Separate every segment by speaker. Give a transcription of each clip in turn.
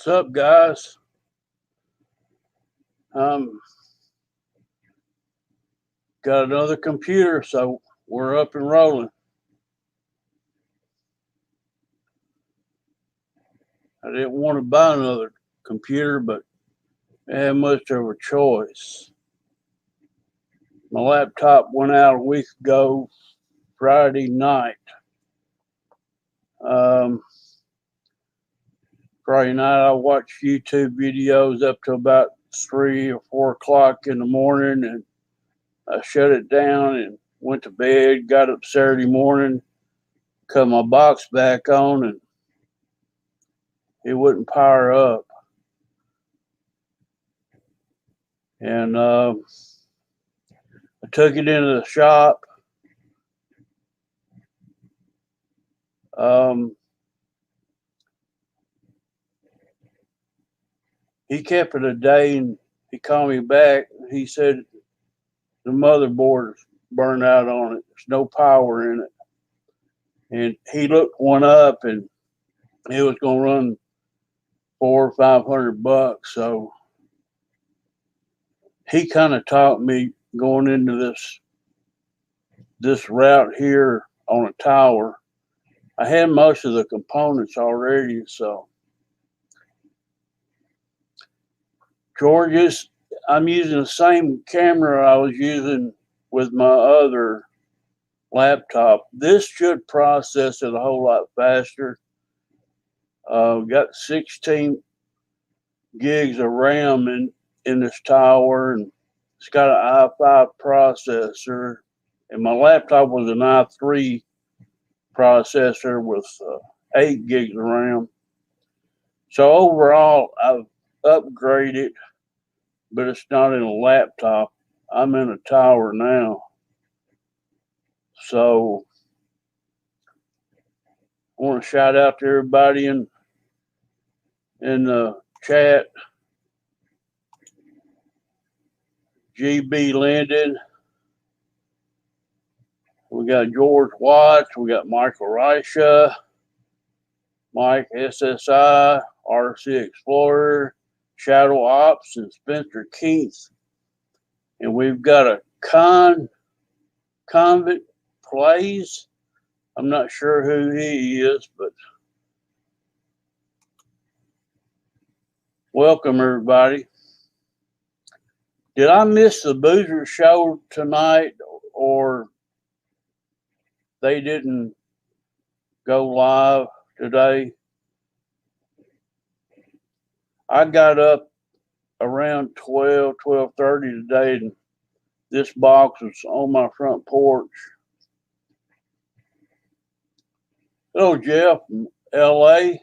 Speaker 1: What's up, guys? Um, got another computer, so we're up and rolling. I didn't want to buy another computer, but I had much of a choice. My laptop went out a week ago, Friday night. Um, Friday night, I watched YouTube videos up to about 3 or 4 o'clock in the morning, and I shut it down and went to bed. Got up Saturday morning, cut my box back on, and it wouldn't power up. And I took it into the shop. Um, he kept it a day and he called me back. He said the motherboard's burned out on it. There's no power in it. And he looked one up and it was going to run $400 or $500. So he kind of taught me going into this route here on a tower. I had most of the components already, so George's, I'm using the same camera I was using with my other laptop. This should process it a whole lot faster. Got 16 gigs of RAM in this tower, and it's got an i5 processor. And my laptop was an i3 processor with 8 gigs of RAM. So overall, I've upgraded, but it's not in a laptop. I'm in a tower now. So I want to shout out to everybody in the chat. GB Linden. We got George Watts. We got Michael Reisha, Mike SSI, RC Explorer, Shadow Ops, and Spencer Keith. And we've got a Convict Plays. I'm not sure who he is, but welcome everybody. Did I miss the Boozer show tonight, or they didn't go live today? I got up around 12:30 today, and this box was on my front porch. Hello, Jeff from LA.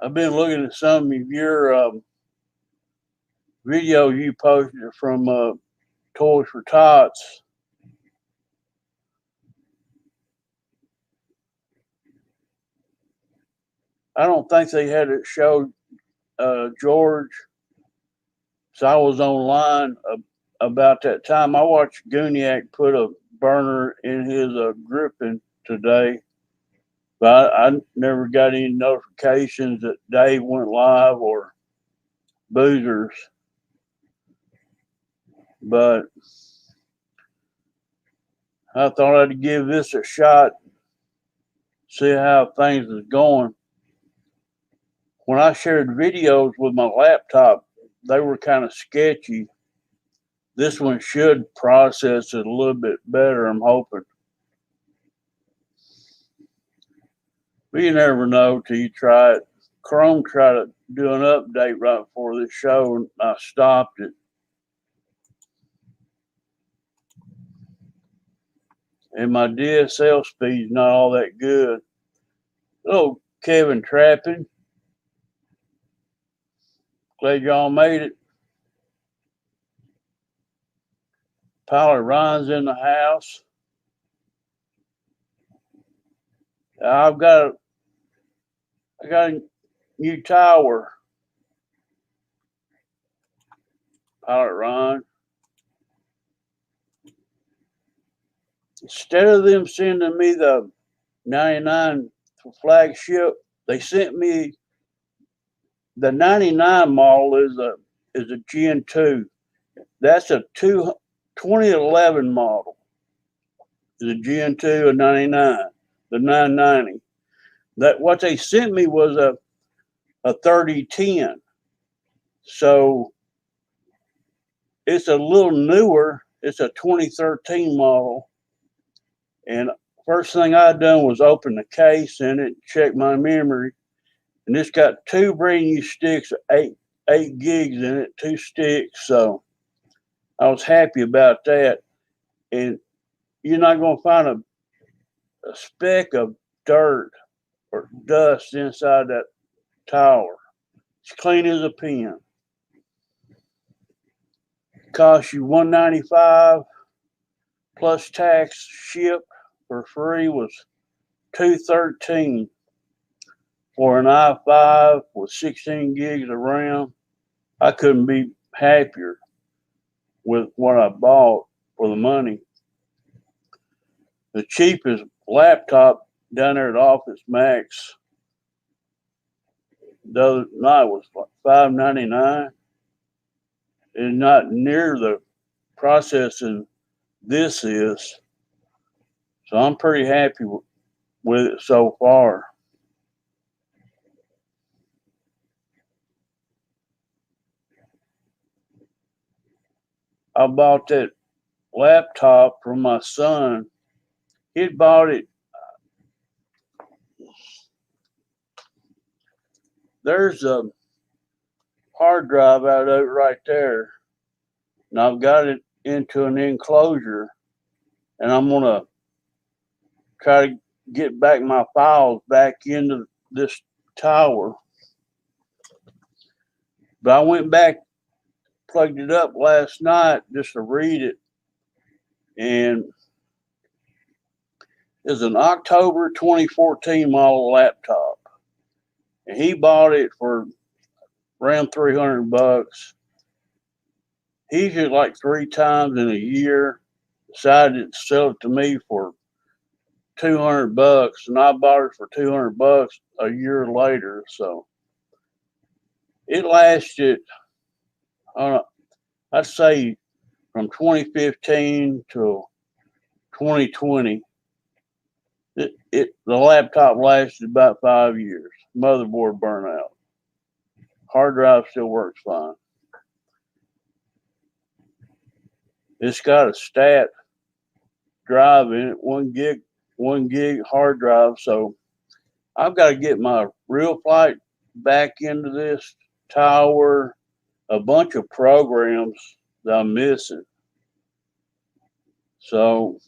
Speaker 1: I've been looking at some of your videos you posted from Toys for Tots. I don't think they had it showed George, so I was online about that time. I watched Gooniac put a burner in his gripping today, but I never got any notifications that Dave went live or Boozers. But I thought I'd give this a shot, see how things is going. When I shared videos with my laptop, they were kind of sketchy. This one should process it a little bit better, I'm hoping. But you never know till you try it. Chrome tried to do an update right before this show, and I stopped it. And my DSL speed's not all that good. Hello, Kevin Trapping. Glad y'all made it. Pilot Ryan's in the house. I got a new tower. Pilot Ryan. Instead of them sending me the 99 flagship, they sent me The 99 model is a Gen 2. That's a 2011 model. The Gen 2 of 99, the 990. That what they sent me was a 3010. So it's a little newer. It's a 2013 model. And first thing I done was open the case in it, check my memory, and it's got two brand new sticks, eight gigs in it, two sticks. So I was happy about that. And you're not gonna find a speck of dirt or dust inside that tower. It's clean as a pin. Cost you $195 plus tax ship for free was $213 for an i5 with 16 gigs of RAM. I couldn't be happier with what I bought for the money. The cheapest laptop down there at Office Max the other night was like $599. It's not near the processing this is, so I'm pretty happy with it so far. I bought that laptop from my son. He'd bought it. There's a hard drive out of it right there, and I've got it into an enclosure, and I'm gonna try to get back my files back into this tower. But I went back, plugged it up last night just to read it, and it's an October 2014 model laptop, and he bought it for around $300. He used like three times in a year, decided to sell it to me for $200, and I bought it for $200 a year later. So it lasted, I'd say, from 2015 to 2020. The laptop lasted about 5 years. Motherboard burnout. Hard drive still works fine. It's got a stat drive in it, 1 gig hard drive. So I've got to get my real flight back into this tower, a bunch of programs that I'm missing. So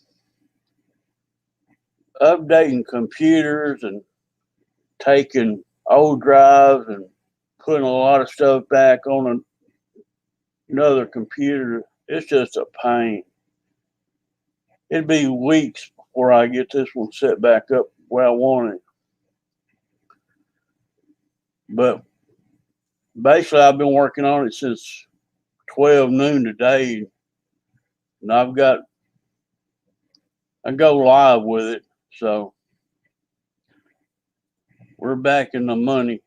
Speaker 1: updating computers and taking old drives and putting a lot of stuff back on another computer, it's just a pain. It'd be weeks before I get this one set back up where I want it. But basically, I've been working on it since 12 noon today, and I go live with it. So we're back in the money.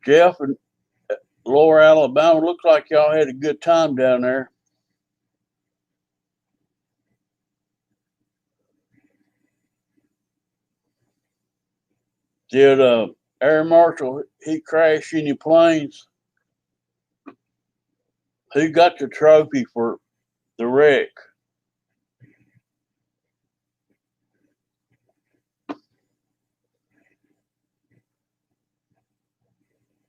Speaker 1: Jeff and Lower Alabama, looks like y'all had a good time down there. Did Air Marshal he crash any planes? Who got the trophy for the wreck?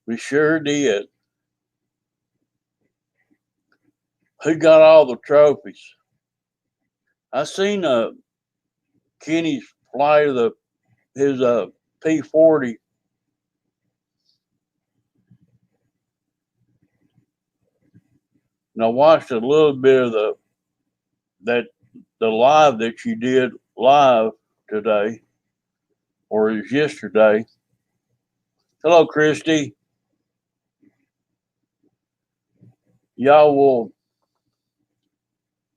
Speaker 1: We sure did. Who got all the trophies? I seen Kenny's flight of his P-40. And I watched a little bit of the live that you did live today, or it was yesterday. Hello, Christy. Y'all will,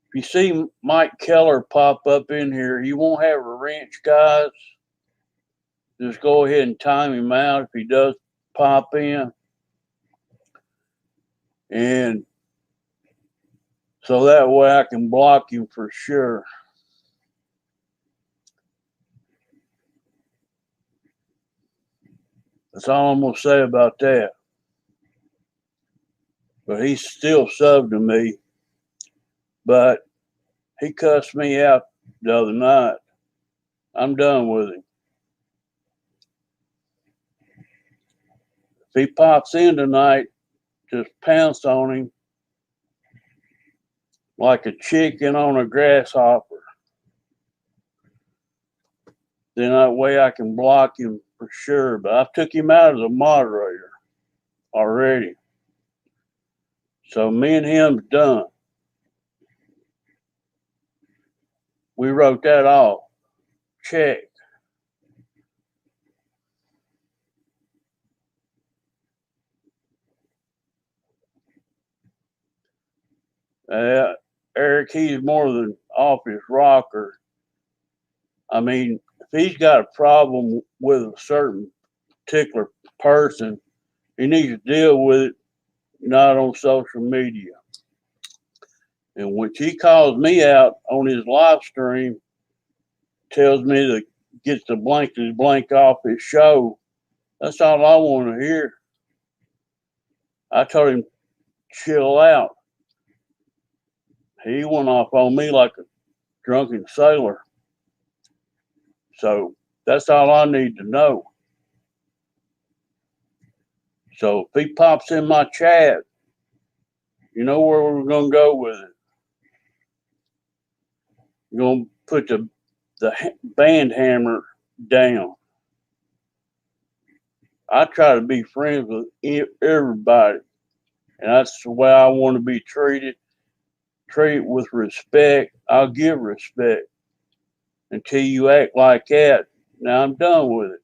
Speaker 1: if you see Mike Keller pop up in here, he won't have a wrench, guys. just go ahead and time him out if he does pop in. And so that way I can block him for sure. That's all I'm going to say about that. But he's still subbed to me. But he cussed me out the other night. I'm done with him. If he pops in tonight, just pounce on him like a chicken on a grasshopper. Then that way I can block him for sure. But I took him out as a moderator already. So me and him's done. We wrote that off. Check. Eric, he's more than off his rocker. I mean, if he's got a problem with a certain particular person, he needs to deal with it, not on social media. And when he calls me out on his live stream, tells me to get the blank off his show, that's all I want to hear. I told him, chill out. He went off on me like a drunken sailor. So that's all I need to know. So if he pops in my chat, you know where we're going to go with it. You're going to put the band hammer down. I try to be friends with everybody. And that's the way I want to be treated. Treat with respect. I'll give respect until you act like that. Now I'm done with it.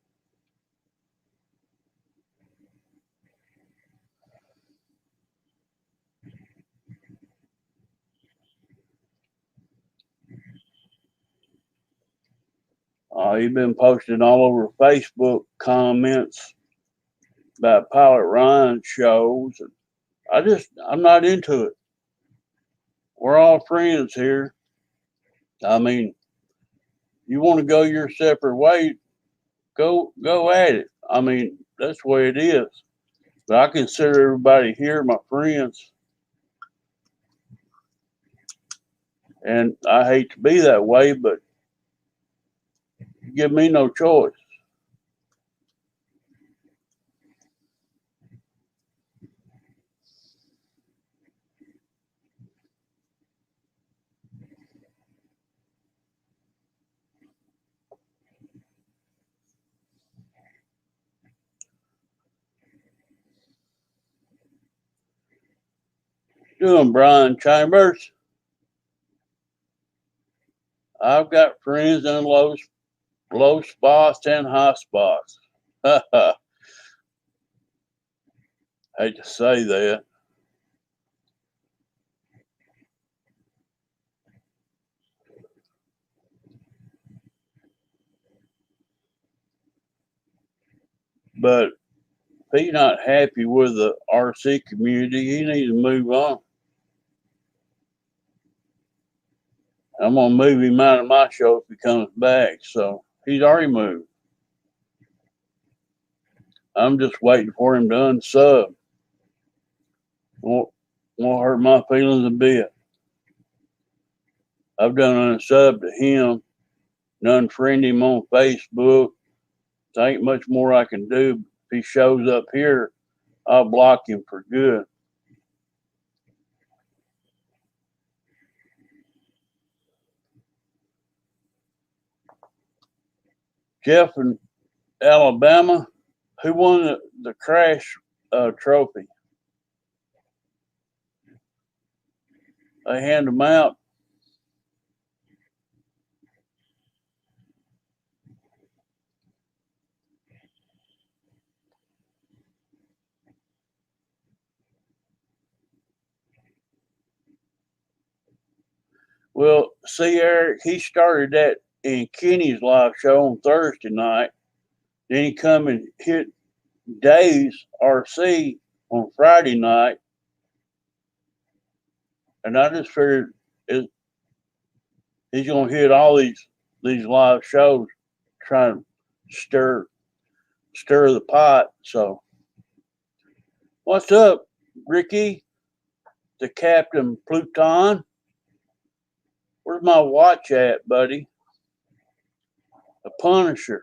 Speaker 1: You've been posting all over Facebook comments about Pilot Ryan shows. I'm not into it. We're all friends here. I mean, you want to go your separate way, go at it. I mean, that's the way it is. But I consider everybody here my friends. And I hate to be that way, but you give me no choice. Doing Brian Chambers. I've got friends in low spots and high spots. Hate to say that. But if he's not happy with the RC community, he needs to move on. I'm gonna move him out of my show if he comes back. So he's already moved. I'm just waiting for him to unsub. Won't hurt my feelings a bit. I've done unsub to him, and unfriend him on Facebook. There ain't much more I can do. If he shows up here, I'll block him for good. Jeff in Alabama, who won the crash trophy? They hand them out. Well, see, Eric, he started that in Kenny's live show on Thursday night. Then he come and hit Dave's RC on Friday night, and I just figured it, he's gonna hit all these live shows, trying to stir stir the pot. So, what's up, Ricky, the Captain Pluton? Where's my watch at, buddy? The Punisher.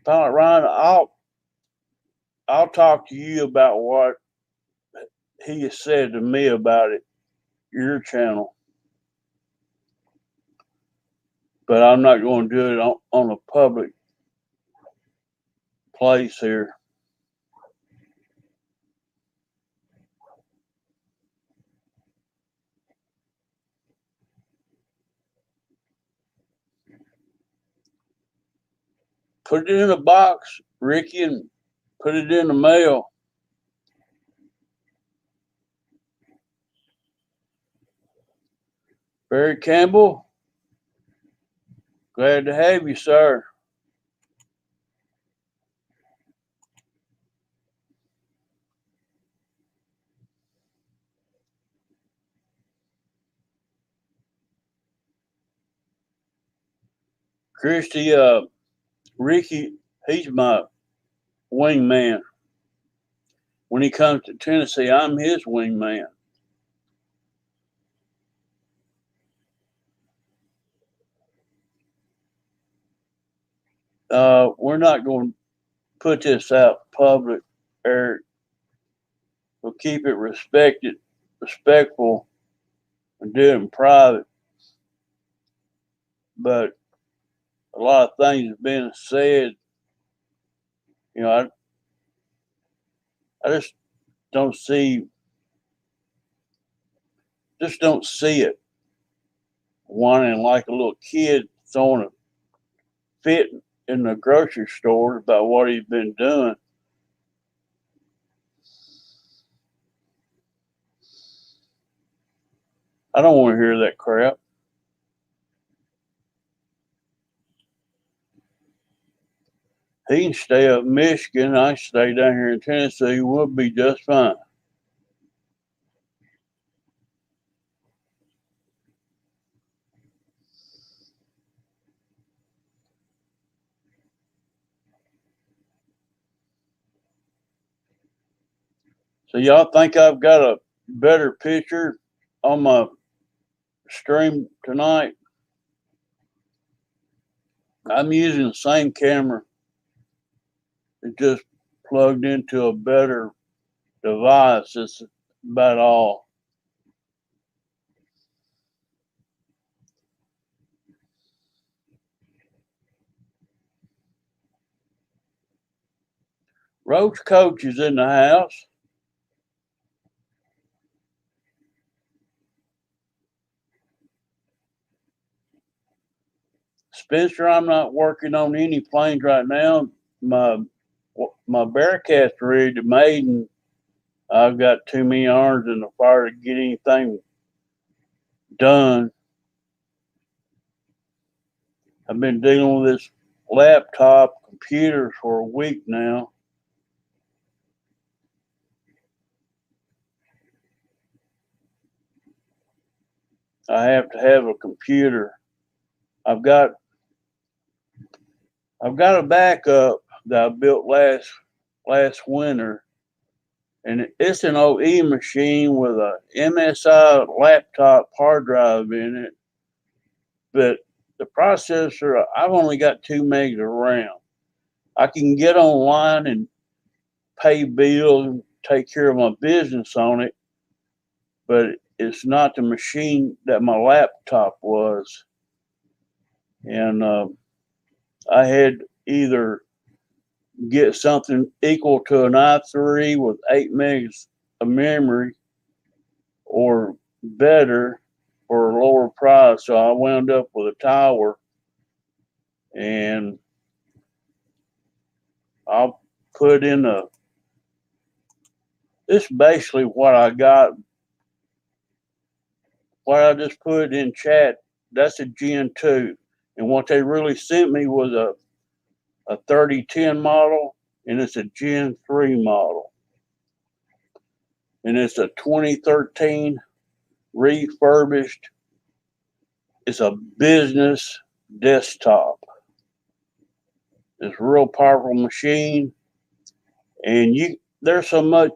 Speaker 1: Pilot Ryan, I'll talk to you about what he has said to me about it, your channel, but I'm not going to do it on a public place here. Put it in a box, Ricky, and put it in the mail. Barry Campbell, glad to have you, sir. Christy, Ricky, he's my wingman. When he comes to Tennessee, I'm his wingman. We're not going to put this out public, Eric. We'll keep it respectful, and do it in private. But a lot of things have been said. You know, I don't see, just don't see it. Whining like a little kid throwing a fit in the grocery store about what he's been doing. I don't want to hear that crap. He can stay up in Michigan. I stay down here in Tennessee. We'll be just fine. So y'all think I've got a better picture on my stream tonight? I'm using the same camera. It just plugged into a better device. That's about all. Roach Coach is in the house. Spencer, I'm not working on any planes right now. My my Bearcat's ready to maiden. I've got too many irons in the fire to get anything done. I've been dealing with this laptop computer for a week now. I have to have a computer. I've got I've got a backup that I built last winter, and it's an OE machine with a MSI laptop hard drive in it. But the processor, I've only got 2 megs of RAM. I can get online and pay bills and take care of my business on it, but it's not the machine that my laptop was. And I had either get something equal to an i3 with 8 megs of memory or better, for a lower price. So I wound up with a tower, and I'll put in a. This is basically what I got. What I just put in chat. That's a Gen 2, and what they really sent me was a 3010 model, and it's a Gen 3 model, and it's a 2013 refurbished. It's a business desktop. It's a real powerful machine, and there's so much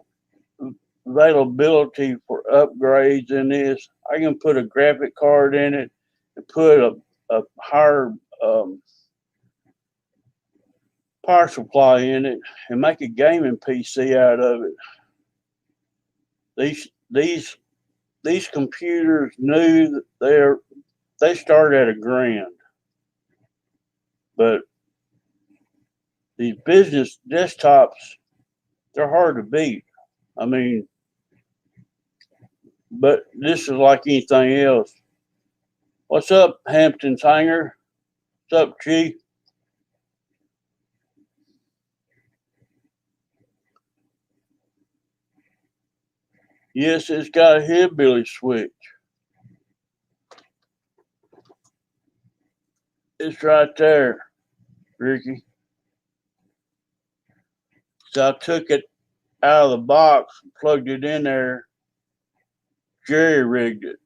Speaker 1: availability for upgrades in this. I can put a graphic card in it and put a higher power supply in it and make a gaming PC out of it. These computers new, they start at $1,000, but these business desktops, they're hard to beat. I mean, but this is like anything else. What's up, Hampton's Hanger? What's up, Chief? Yes, it's got a hillbilly switch. It's right there, Ricky. So I took it out of the box, plugged it in there, jerry rigged it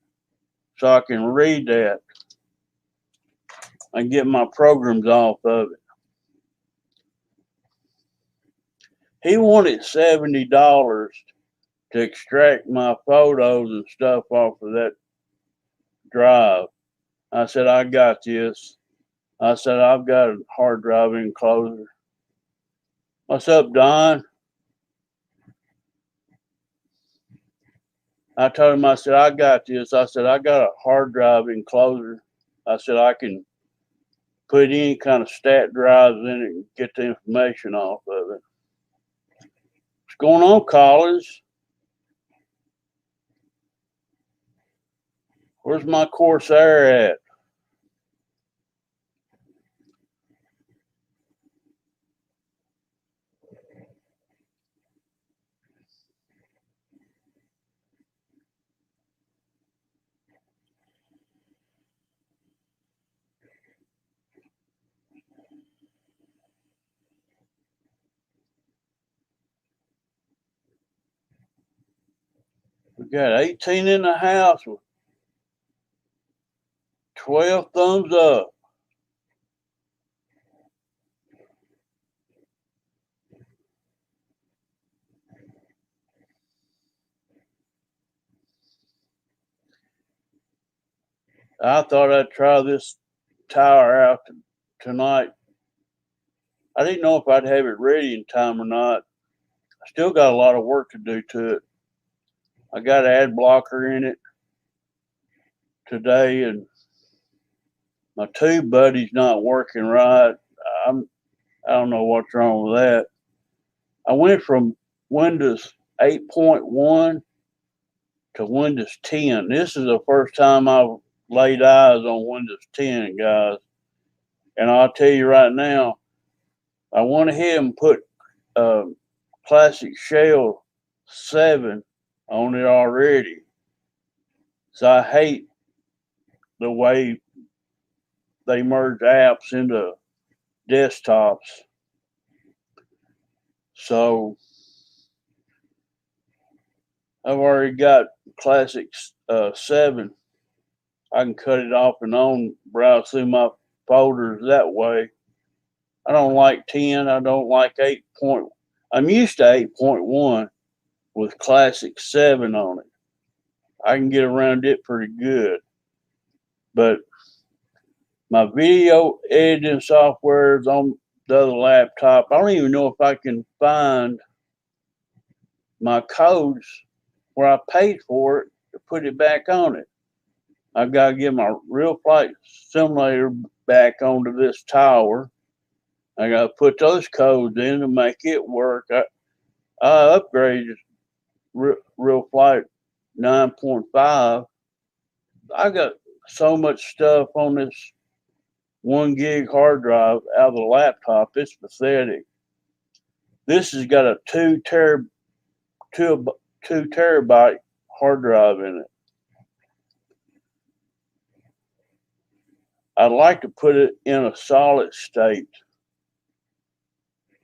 Speaker 1: so I can read that and get my programs off of it. He wanted $70 to extract my photos and stuff off of that drive. I said, I got this. I said, I've got a hard drive enclosure. What's up, Don? I told him, I said, I got this. I said, I got a hard drive enclosure. I said, I can put any kind of stat drives in it and get the information off of it. What's going on, Collins? Where's my Corsair at? We got 18 in the house with 12 thumbs up. I thought I'd try this tower out tonight. I didn't know if I'd have it ready in time or not. I still got a lot of work to do to it. I got ad blocker in it today, and my tube buddy's not working right. I don't know what's wrong with that. I went from Windows 8.1 to Windows 10. This is the first time I've laid eyes on Windows 10, guys. And I'll tell you right now, I went ahead and put Classic Shell 7 on it already. So I hate the way they merge apps into desktops. So I've already got Classic 7. I can cut it off and on, browse through my folders that way. I don't like 10. I don't like 8. I'm used to 8.1 with Classic 7 on it. I can get around it pretty good. But my video editing software is on the other laptop. I don't even know if I can find my codes where I paid for it to put it back on it. I've got to get my real flight simulator back onto this tower. I got to put those codes in to make it work. I upgraded real flight 9.5, I got so much stuff on this 1 gig hard drive out of the laptop. It's pathetic. This has got a two, 2 terabyte hard drive in it. I'd like to put it in a solid state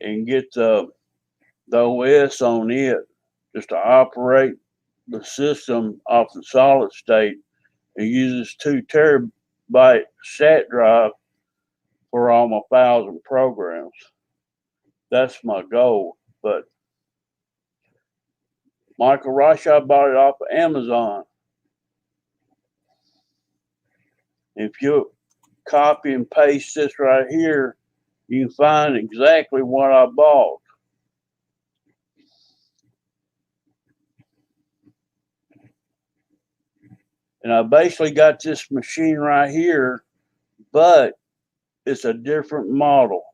Speaker 1: and get the OS on it just to operate the system off the solid state and use this 2 terabyte SAT drive for all my files and programs. That's my goal. But Michael Rush, I bought it off of Amazon. If you copy and paste this right here, you can find exactly what I bought. And I basically got this machine right here, but it's a different model.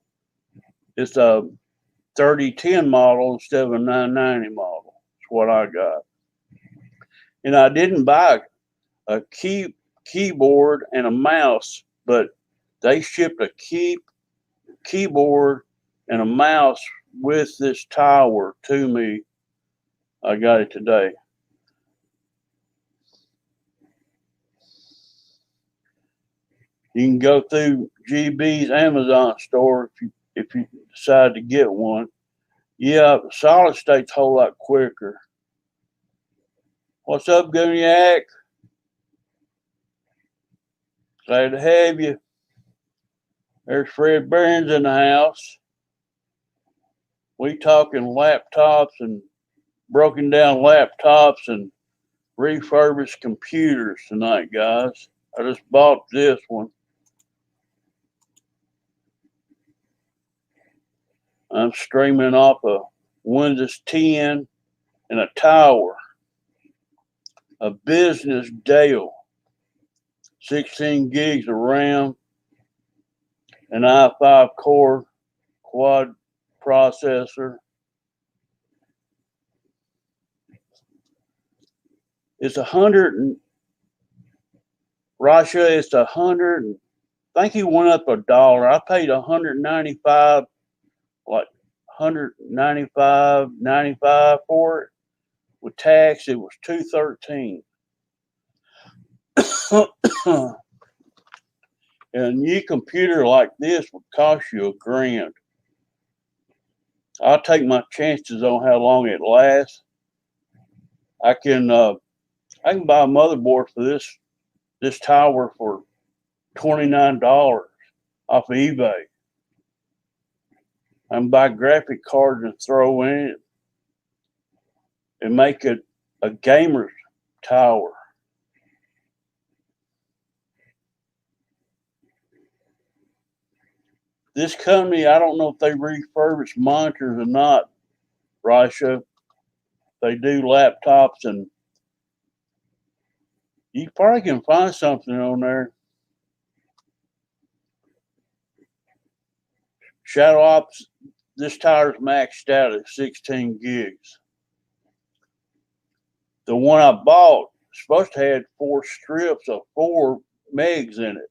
Speaker 1: It's a 3010 model instead of a 990 model. That's what I got. And I didn't buy a keyboard and a mouse, but they shipped a keyboard and a mouse with this tower to me. I got it today. You can go through GB's Amazon store if you decide to get one. Yeah, solid state's a whole lot quicker. What's up, Gooniac? Glad to have you. There's Fred Burns in the house. We talking laptops and broken down laptops and refurbished computers tonight, guys. I just bought this one. I'm streaming off a Windows 10 and a tower, a business Dell, 16 gigs of RAM, an i5 core quad processor. It's 100 Russia. It's 100. I think he went up $1. I paid 195, like 195.95 for it. With tax, it was 213. And a new computer like this would cost you $1,000. I'll take my chances on how long it lasts. I can buy a motherboard for this tower for $29 off of eBay. I can buy graphic cards and throw in it and make it a gamer's tower. This company, I don't know if they refurbish monitors or not, Russia. They do laptops, and you probably can find something on there. Shadow Ops, this tower's maxed out at 16 gigs. The one I bought was supposed to have 4 strips of 4 megs in it.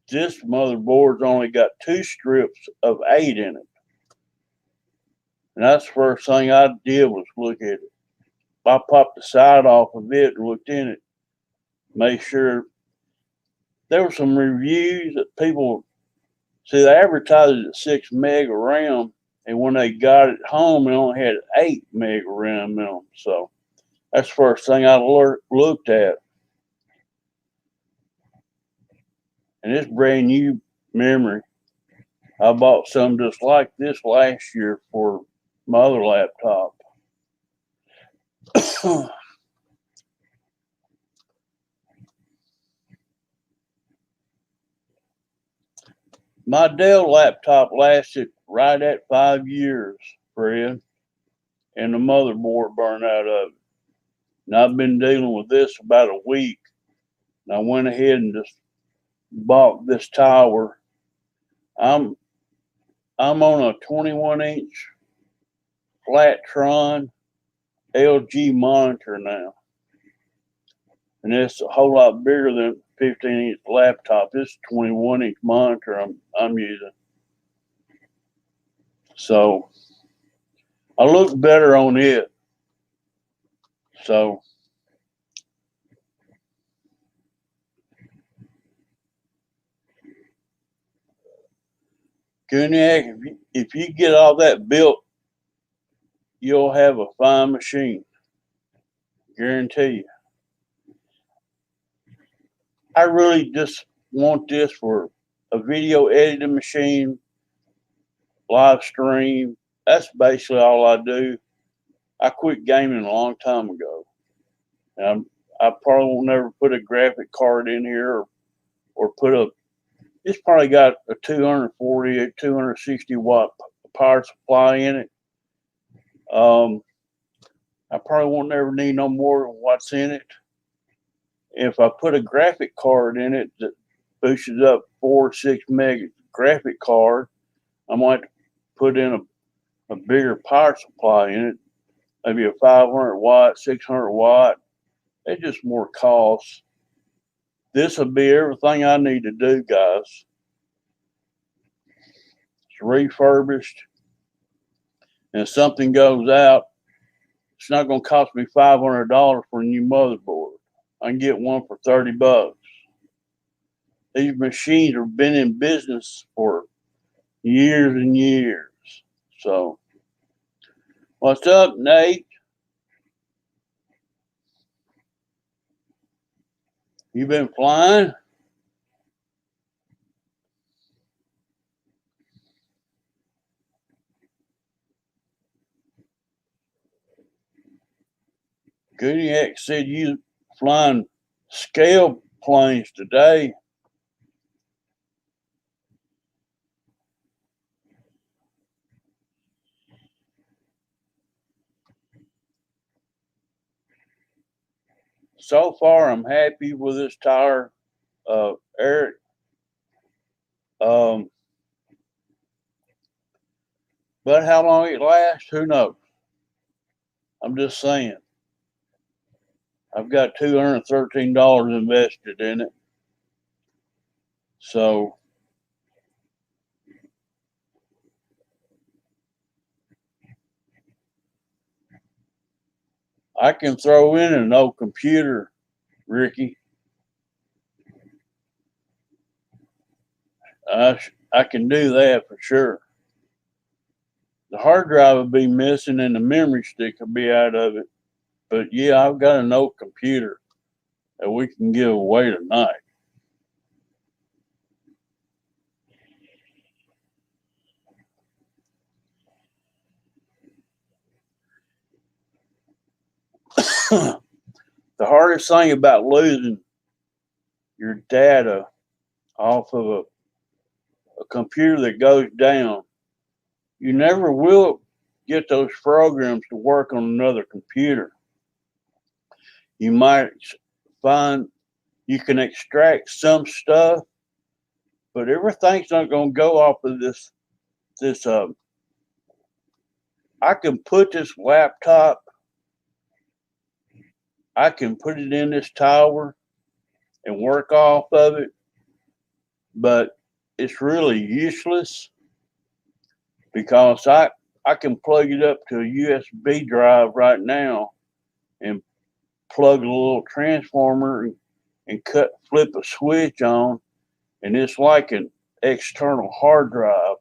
Speaker 1: This motherboard's only got 2 strips of 8 in it. And that's the first thing I did was look at it. I popped the side off of it and looked in it. Made sure there were some reviews that people see they advertised it at 6 meg of RAM, and when they got it home, it only had 8 meg of RAM in them. So that's the first thing I looked at. And it's brand new memory. I bought some just like this last year for my other laptop. My Dell laptop lasted right at 5 years, Fred, and the motherboard burned out of it. And I've been dealing with this about a week. And I went ahead and just bought this tower. I'm on a 21-inch Flattron LG monitor now. and it's a whole lot bigger than 15-inch laptop. It's 21-inch monitor I'm using. So I look better on it. So Guniac, if you get all that built, you'll have a fine machine. Guarantee you. I really just want this for a video editing machine, live stream. That's basically all I do. I quit gaming a long time ago. And I probably won't never put a graphic card in here or put a. It's probably got a 240, a 260 watt power supply in it. I probably won't never need no more than what's in it. If I put a graphic card in it that boosts up 4 or 6 meg graphic card, I might put in a bigger power supply in it, maybe a 500 watt, 600 watt. It's just more cost. This will be everything I need to do, guys. It's refurbished, and if something goes out, it's not going to cost me $500 for a new motherboard. I can get one for $30. These machines have been in business for years and years. So, what's up, Nate? You been flying? Goodiac said you flying scale planes today. So far, I'm happy with this tire, Eric. Um, but how long it lasts, who knows? I'm just saying. I've got $213 invested in it. So I can throw in an old computer, Ricky. I can do that for sure. The hard drive will be missing and the memory stick will be out of it. But yeah, I've got an old computer that we can give away tonight. The hardest thing about losing your data off of a computer that goes down, you never will get those programs to work on another computer. You might find you can extract some stuff, but everything's not going to go off of this. I can put this laptop, I can put it in this tower and work off of it, but it's really useless because I can plug it up to a USB drive right now and plug a little transformer and flip a switch on, and it's like an external hard drive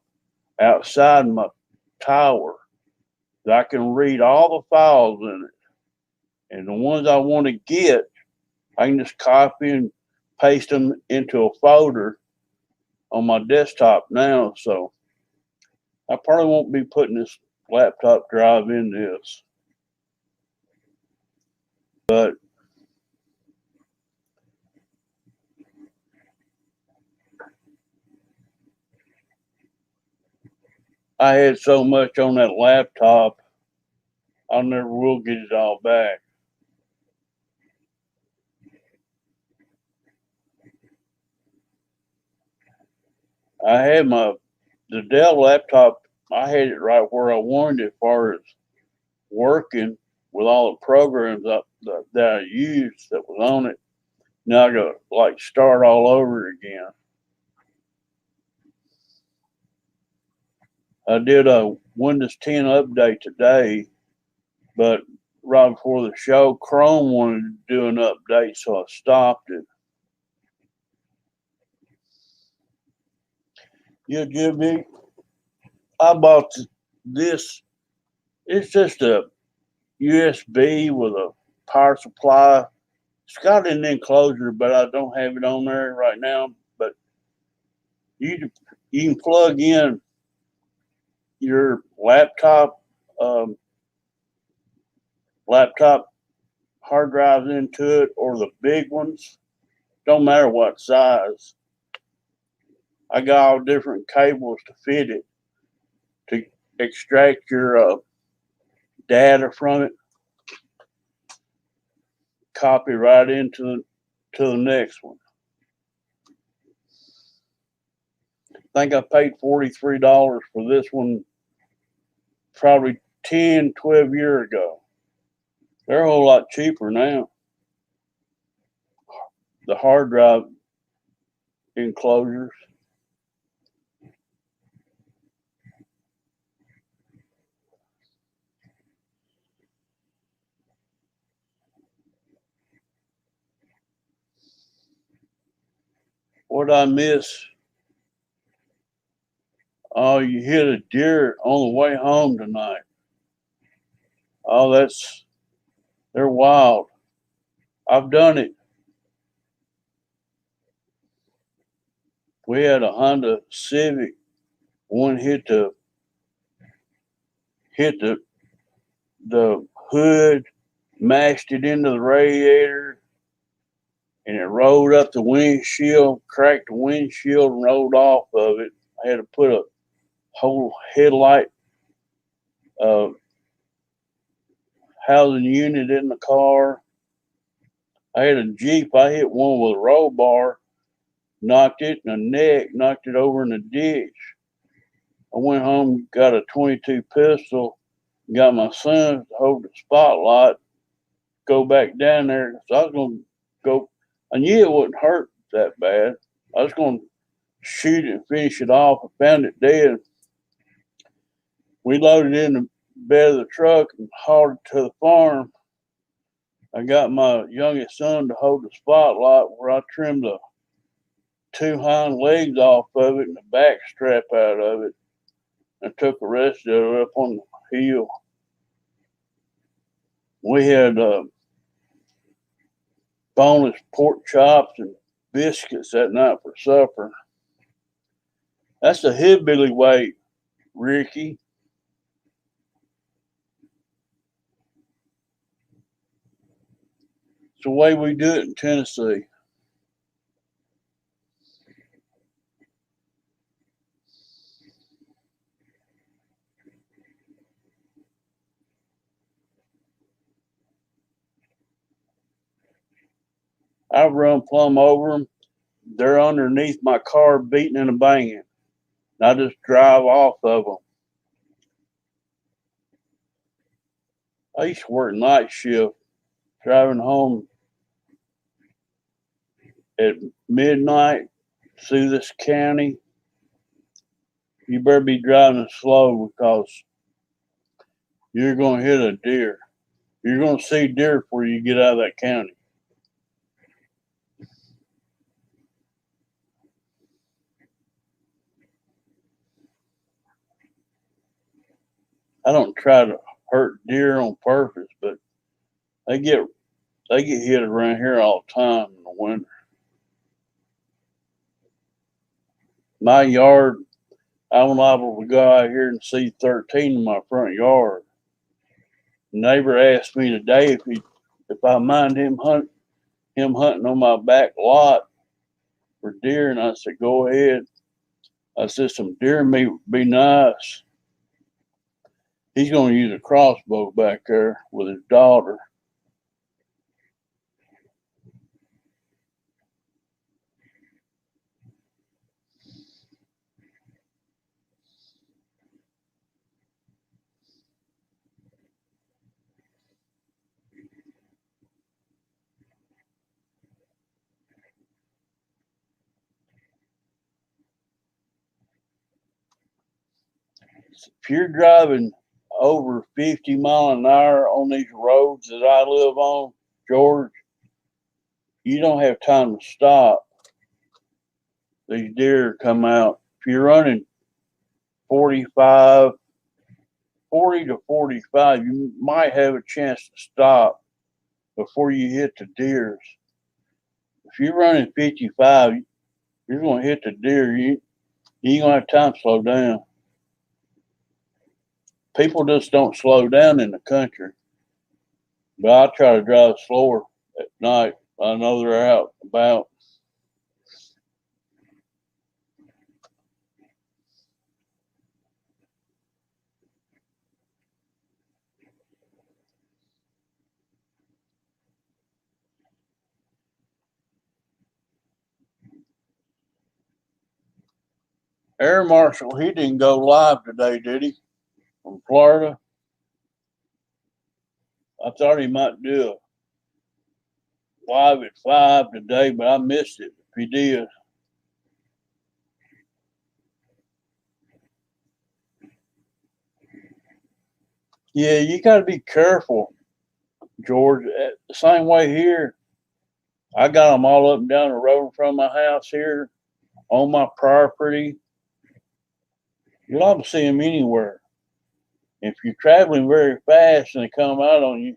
Speaker 1: outside my tower that I can read all the files in it. And the ones I want to get, I can just copy and paste them into a folder on my desktop now. So I probably won't be putting this laptop drive in this. But I had so much on that laptop, I never will get it all back. I had the Dell laptop, I had it right where I wanted it as far as working with all the programs that I used that was on it. Now I got to like start all over again. I did a Windows 10 update today, but right before the show, Chrome wanted to do an update, so I stopped it. Yeah, Jimmy, I bought this. It's just a USB with a power supply. It's got an enclosure, but I don't have it on there right now. But you you can plug in your um, laptop hard drives into it, or the big ones. Don't matter what size. I got all different cables to fit it to extract your data from it, copy right into the next one. I think I paid $43 for this one probably 10, 12 years ago. They're a whole lot cheaper now. The hard drive enclosures. What I miss? Oh, you hit a deer on the way home tonight. Oh, they're wild. I've done it. We had a Honda Civic. One hit the hood, mashed it into the radiator, and it rolled up the windshield, cracked the windshield, and rolled off of it. I had to put a whole headlight uh, housing unit in the car. I had a Jeep. I hit one with a roll bar, knocked it in the neck, knocked it over in the ditch. I went home, got a 22 pistol, got my son to hold the spotlight, go back down there. So I was going to go. I knew it wouldn't hurt that bad. I was going to shoot it and finish it off. I found it dead. We loaded it in the bed of the truck and hauled it to the farm. I got my youngest son to hold the spotlight where I trimmed the two hind legs off of it and the back strap out of it and took the rest of it up on the hill. We had boneless pork chops and biscuits that night for supper. That's the hillbilly way, Ricky. It's the way we do it in Tennessee. I run plumb over them. They're underneath my car beating and banging. I just drive off of them. I used to work night shift, driving home at midnight through this county. You better be driving slow because you're going to hit a deer. You're going to see deer before you get out of that county. I don't try to hurt deer on purpose, but they get they get hit around here all the time in the winter. My yard, I'm liable to go out here and see 13 in my front yard. The neighbor asked me today if I mind him hunting on my back lot for deer, and I said go ahead. I said some deer meat would be nice. He's going to use a crossbow back there with his daughter. If you're driving over 50 mile an hour on these roads that I live on, George, you don't have time to stop. These deer come out. If you're running 45, 40 to 45, you might have a chance to stop before you hit the deers. If you're running 55, you're going to hit the deer. You ain't going to have time to slow down. People just don't slow down in the country. But I try to drive slower at night. I know they're out about. Air Marshal, he didn't go live today, did he? From Florida. I thought he might do a live at 5 today, but I missed it if he did. Yeah, you got to be careful, George. The same way here, I got them all up and down the road in front of my house here on my property. You'll not see them anywhere. If you're traveling very fast and they come out on you,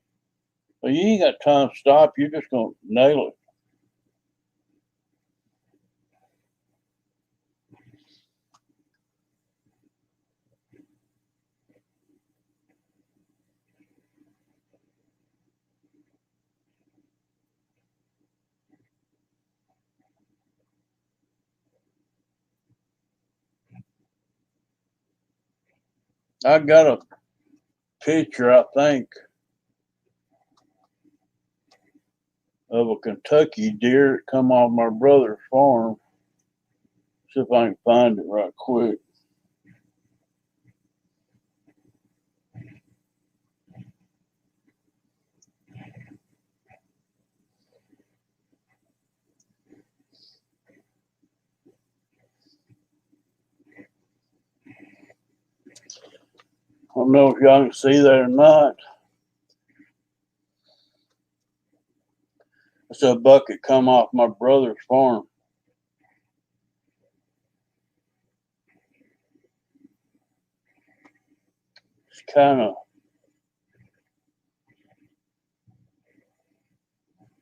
Speaker 1: well, you ain't got time to stop. You're just going to nail it. I got a picture, I think, of a Kentucky deer that come off my brother's farm. See if I can find it right quick. I don't know if y'all can see that or not. It's a bucket come off my brother's farm. It's kind of,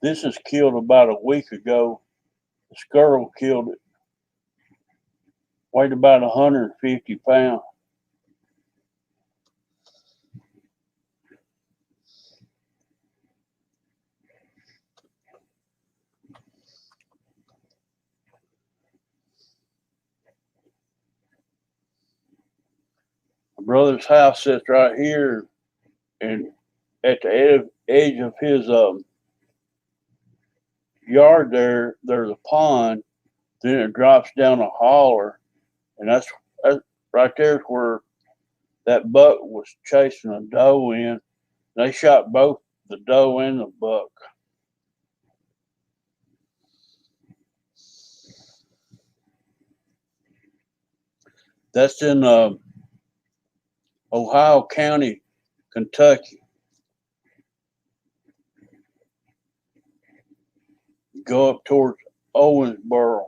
Speaker 1: this is killed about a week ago. The squirrel killed it. Weighed about 150 pounds. My brother's house sits right here, and at the edge of his yard there's a pond. Then it drops down a holler, and that's right there's where that buck was chasing a doe in. They shot both the doe and the buck. That's in Ohio County, Kentucky. Go up towards Owensboro.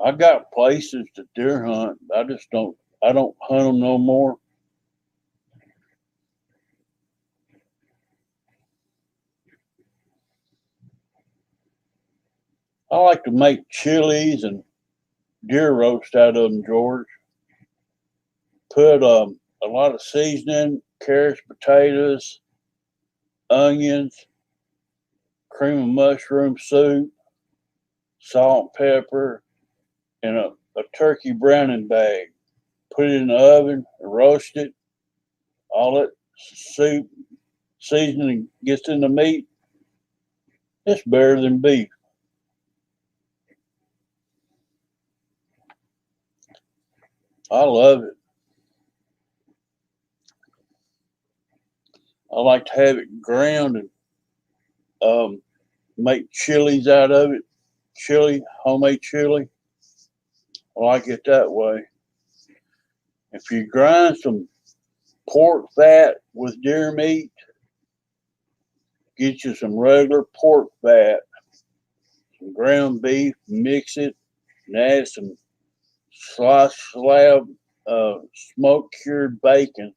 Speaker 1: I got places to deer hunt. I don't hunt them no more. I like to make chilies and deer roast out of them, George. Put a lot of seasoning, carrots, potatoes, onions, cream of mushroom soup, salt, pepper, and a turkey browning bag. Put it in the oven, roast it. All that soup seasoning gets in the meat. It's better than beef. I love it. I like to have it ground and make chilies out of it. Chili, homemade chili. I like it that way. If you grind some pork fat with deer meat, get you some regular pork fat, some ground beef, mix it, and add some sliced slab smoke cured bacon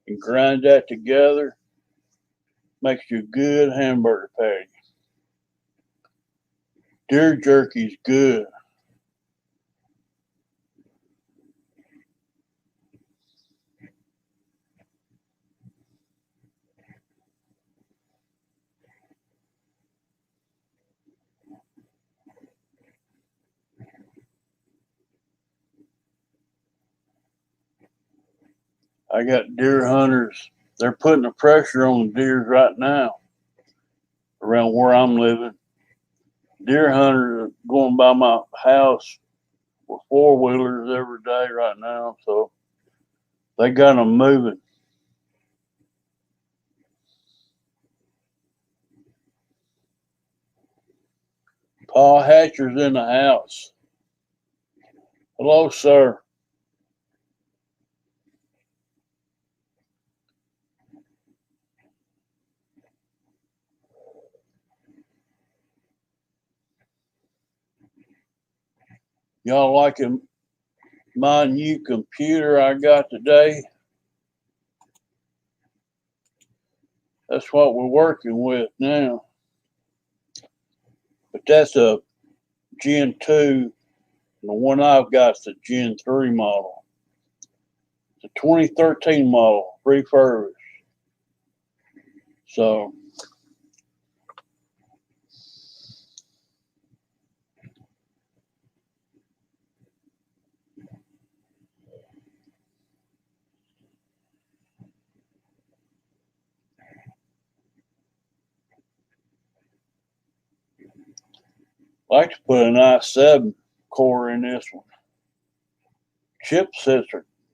Speaker 1: and grind that together. Makes you a good hamburger patty. Deer jerky's good. I got deer hunters. They're putting the pressure on the deers right now around where I'm living. Deer hunters are going by my house with four-wheelers every day right now, so they got them moving. Paul Hatcher's in the house. Hello, sir. Y'all liking my new computer I got today? That's what we're working with now. But that's a Gen 2. And the one I've got is a Gen 3 model. It's a 2013 model, refurbished. So I like to put an i7 core in this one. Chipsets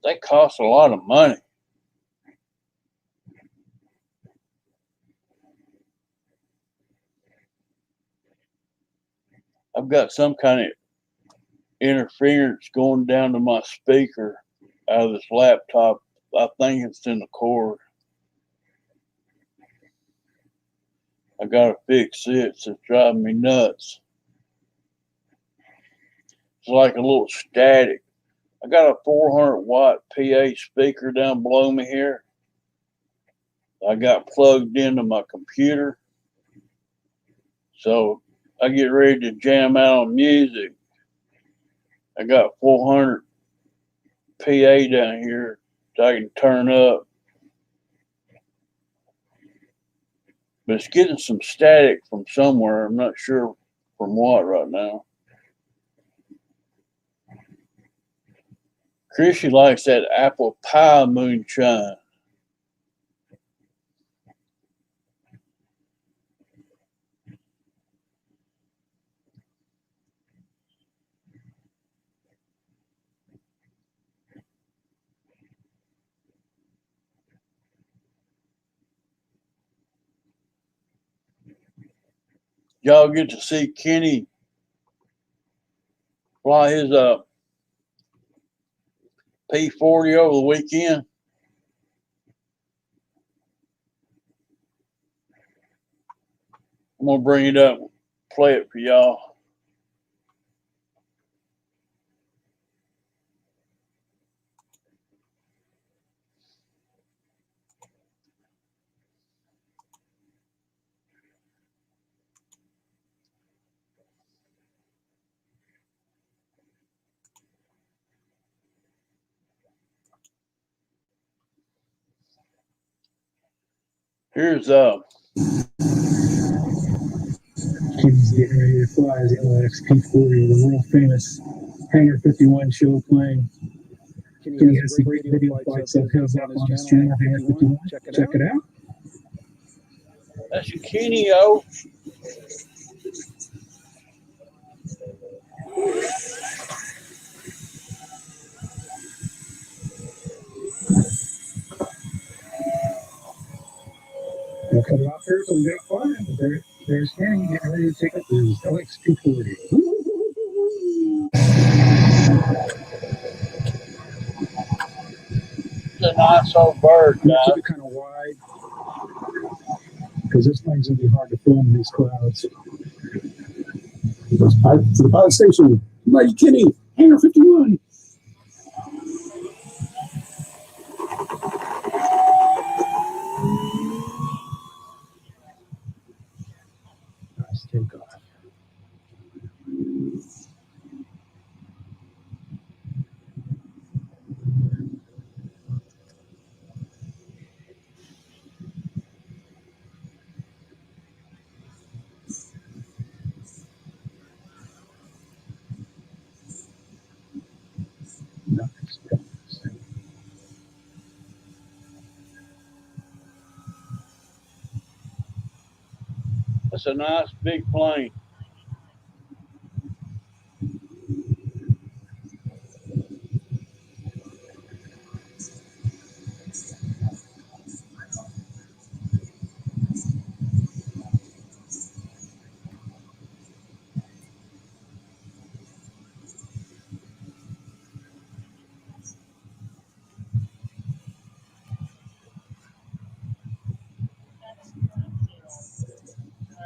Speaker 1: they cost a lot of money. I've got some kind of interference going down to my speaker out of this laptop. I think it's in the cord. I gotta fix it. It's driving me nuts. It's like a little static. I got a 400-watt PA speaker down below me here. I got plugged into my computer. So I get ready to jam out on music. I got 400 PA down here that I can turn up. But it's getting some static from somewhere. I'm not sure from what right now. Chrissy likes that apple pie moonshine. Y'all get to see Kenny fly his P40 over the weekend. I'm gonna bring it up, play it for y'all. Here's
Speaker 2: Kenny's getting ready to fly his LX P40, the world famous Hangar 51 show plane. Kenny has some great video flights of his up on his channel, Hangar 51. Check it out.
Speaker 1: That's Kenny, yo.
Speaker 2: We'll cut it off here so we got flying. There's Kenny getting ready to take up his LX P40.
Speaker 1: It's a nice old bird,
Speaker 2: You keep
Speaker 1: guys.
Speaker 2: it kind of wide because this thing's gonna be hard to film in these clouds. Goes back to the pilot station. Mike Kinney, Hangar 51. Nice takeoff. Nice.
Speaker 1: It's a nice big plane.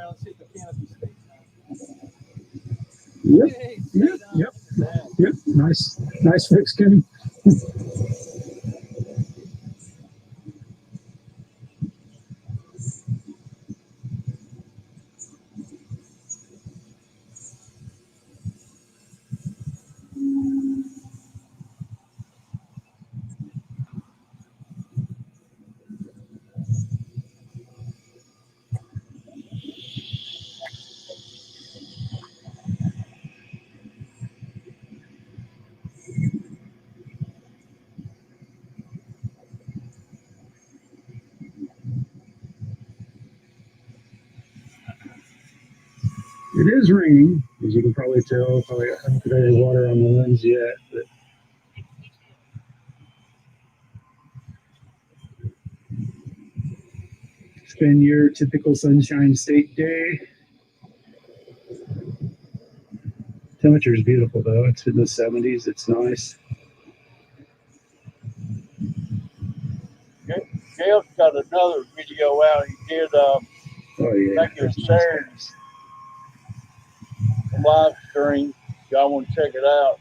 Speaker 3: Let's see if the canopy stays down.
Speaker 2: Yep.
Speaker 3: Hey,
Speaker 2: Yep.
Speaker 3: stay down.
Speaker 2: Yep. Yep. Nice fix, Kenny. It is raining, as you can probably tell. Probably haven't put any water on the lens yet, but it's been your typical Sunshine State day. Temperature is beautiful though. It's in the 70s. It's nice.
Speaker 1: Gail's got another video out he did.
Speaker 2: Oh yeah,
Speaker 1: Thank you, Saturday live stream. Y'all want to check it out?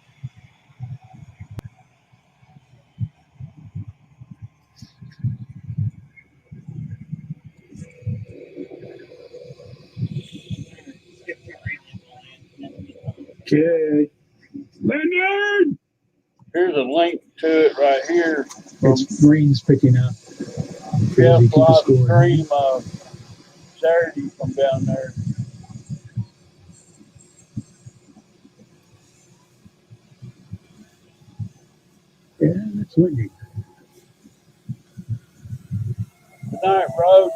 Speaker 2: Okay, Leonard.
Speaker 1: Here's a link to it right here from
Speaker 2: It's rain's picking up.
Speaker 1: Jeff's
Speaker 2: Keep a
Speaker 1: live
Speaker 2: score.
Speaker 1: stream Saturday from down there.
Speaker 2: Yeah, it's windy.
Speaker 1: Good night, bro.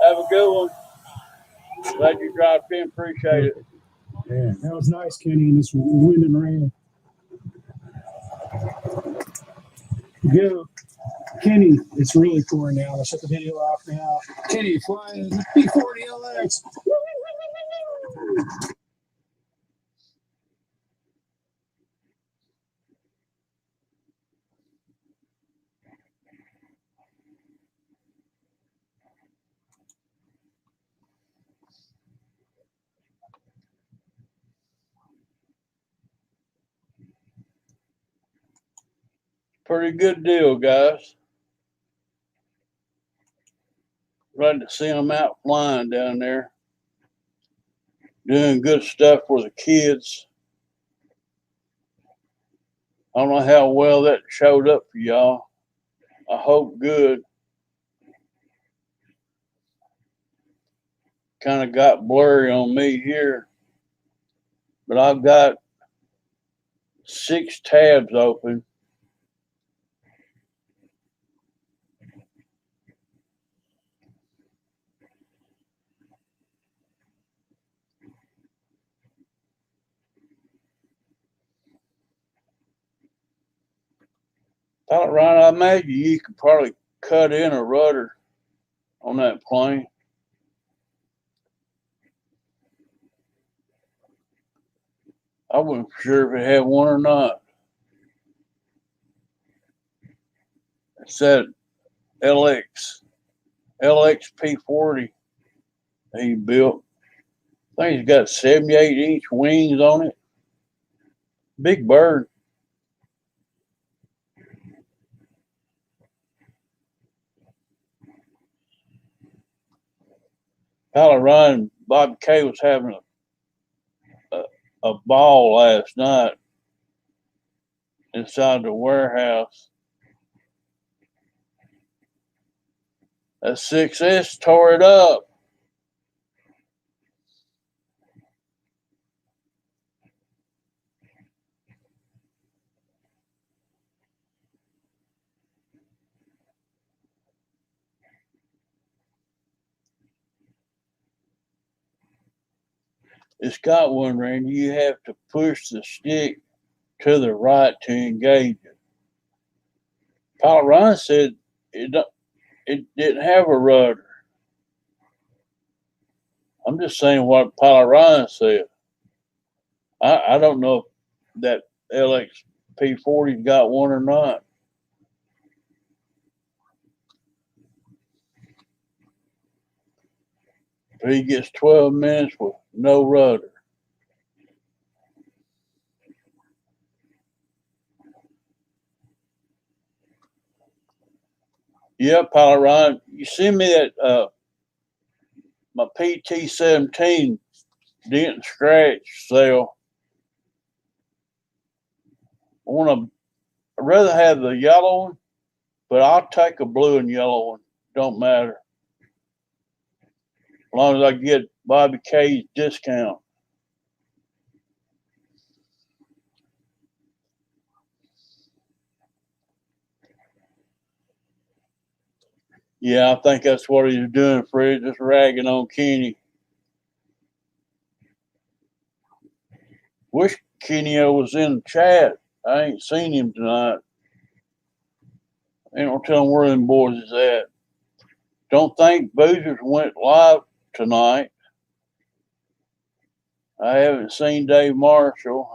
Speaker 1: Have a good one. Glad you dropped in. Appreciate it.
Speaker 2: Yeah, that was nice, Kenny, in this wind and rain. Go. Kenny, it's really pouring now. I'll shut the video off now. Kenny, flying the P40LX.
Speaker 1: Pretty good deal, guys. Glad to see them out flying down there. Doing good stuff for the kids. I don't know how well that showed up for y'all. I hope good. Kind of got blurry on me here, but I've got 6 tabs open. Right, I imagine you could probably cut in a rudder on that plane. I wasn't sure if it had one or not. It said LXP40 he built. I think he's got 78-inch wings on it. Big bird. Colorado and Bobby K was having a ball last night inside the warehouse. That 6S tore it up. It's got one, Randy. You have to push the stick to the right to engage it. Pilot Ryan said it didn't have a rudder. I'm just saying what Pilot Ryan said. I don't know if that LXP40's got one or not. But he gets 12 minutes with no rudder. Yeah, Pilot Ryan, you send me that my PT-17 dent and scratch cell. I'd rather have the yellow one, but I'll take a blue and yellow one. Don't matter. As long as I get Bobby K's discount. Yeah, I think that's what he's doing, Fred, just ragging on Kenny. Wish Kenio was in the chat. I ain't seen him tonight. Ain't no telling where them boys is at. Don't think Boozers went live tonight. I haven't seen Dave Marshall.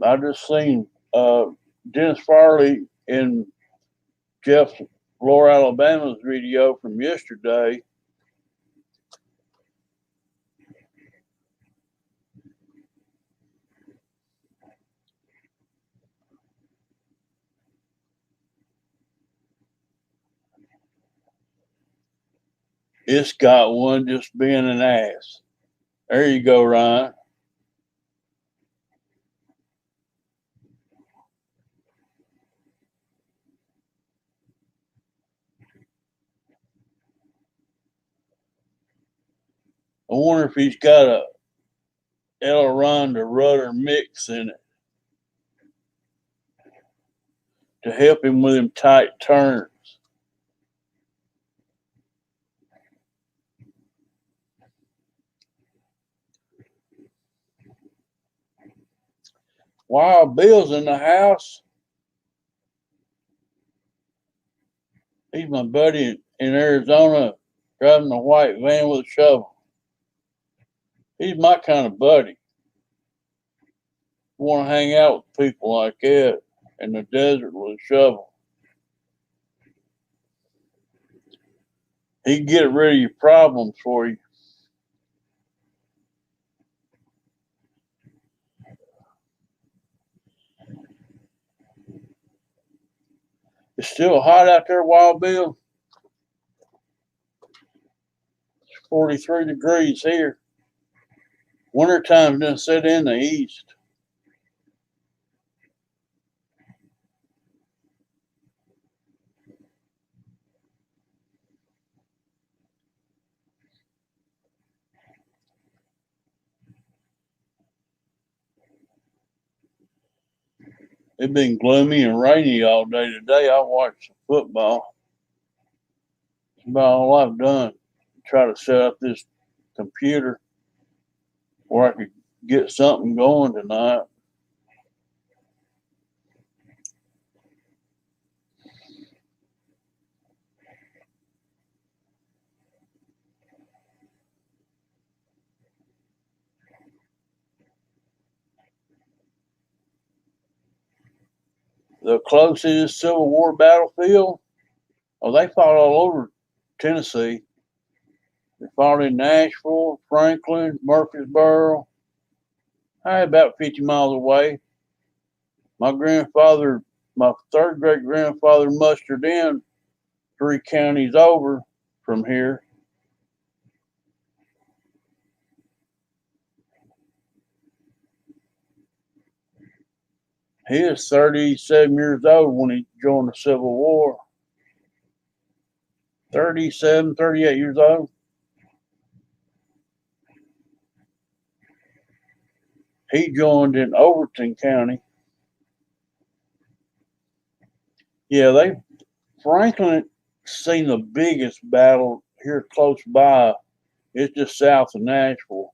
Speaker 1: I just seen Dennis Farley in Jeff Lower Alabama's video from yesterday. It's got one just being an ass. There you go, Ryan. I wonder if he's got a aileron to rudder mix in it to help him with them tight turns. Wild Bill's in the house. He's my buddy in Arizona driving a white van with a shovel. He's my kind of buddy. Want to hang out with people like that in the desert with a shovel. He can get rid of your problems for you. It's still hot out there, Wild Bill. It's 43 degrees here. Wintertime didn't set in the east. It's been gloomy and rainy all day today. I watched some football. That's about all I've done. Try to set up this computer where I could get something going tonight. The closest Civil War battlefield, oh, they fought all over Tennessee. They fought in Nashville, Franklin, Murfreesboro, about 50 miles away. My grandfather, my third great grandfather, mustered in 3 counties over from here. He was 37 years old when he joined the Civil War. 37, 38 years old. He joined in Overton County. Yeah, Franklin seen the biggest battle here close by. It's just south of Nashville.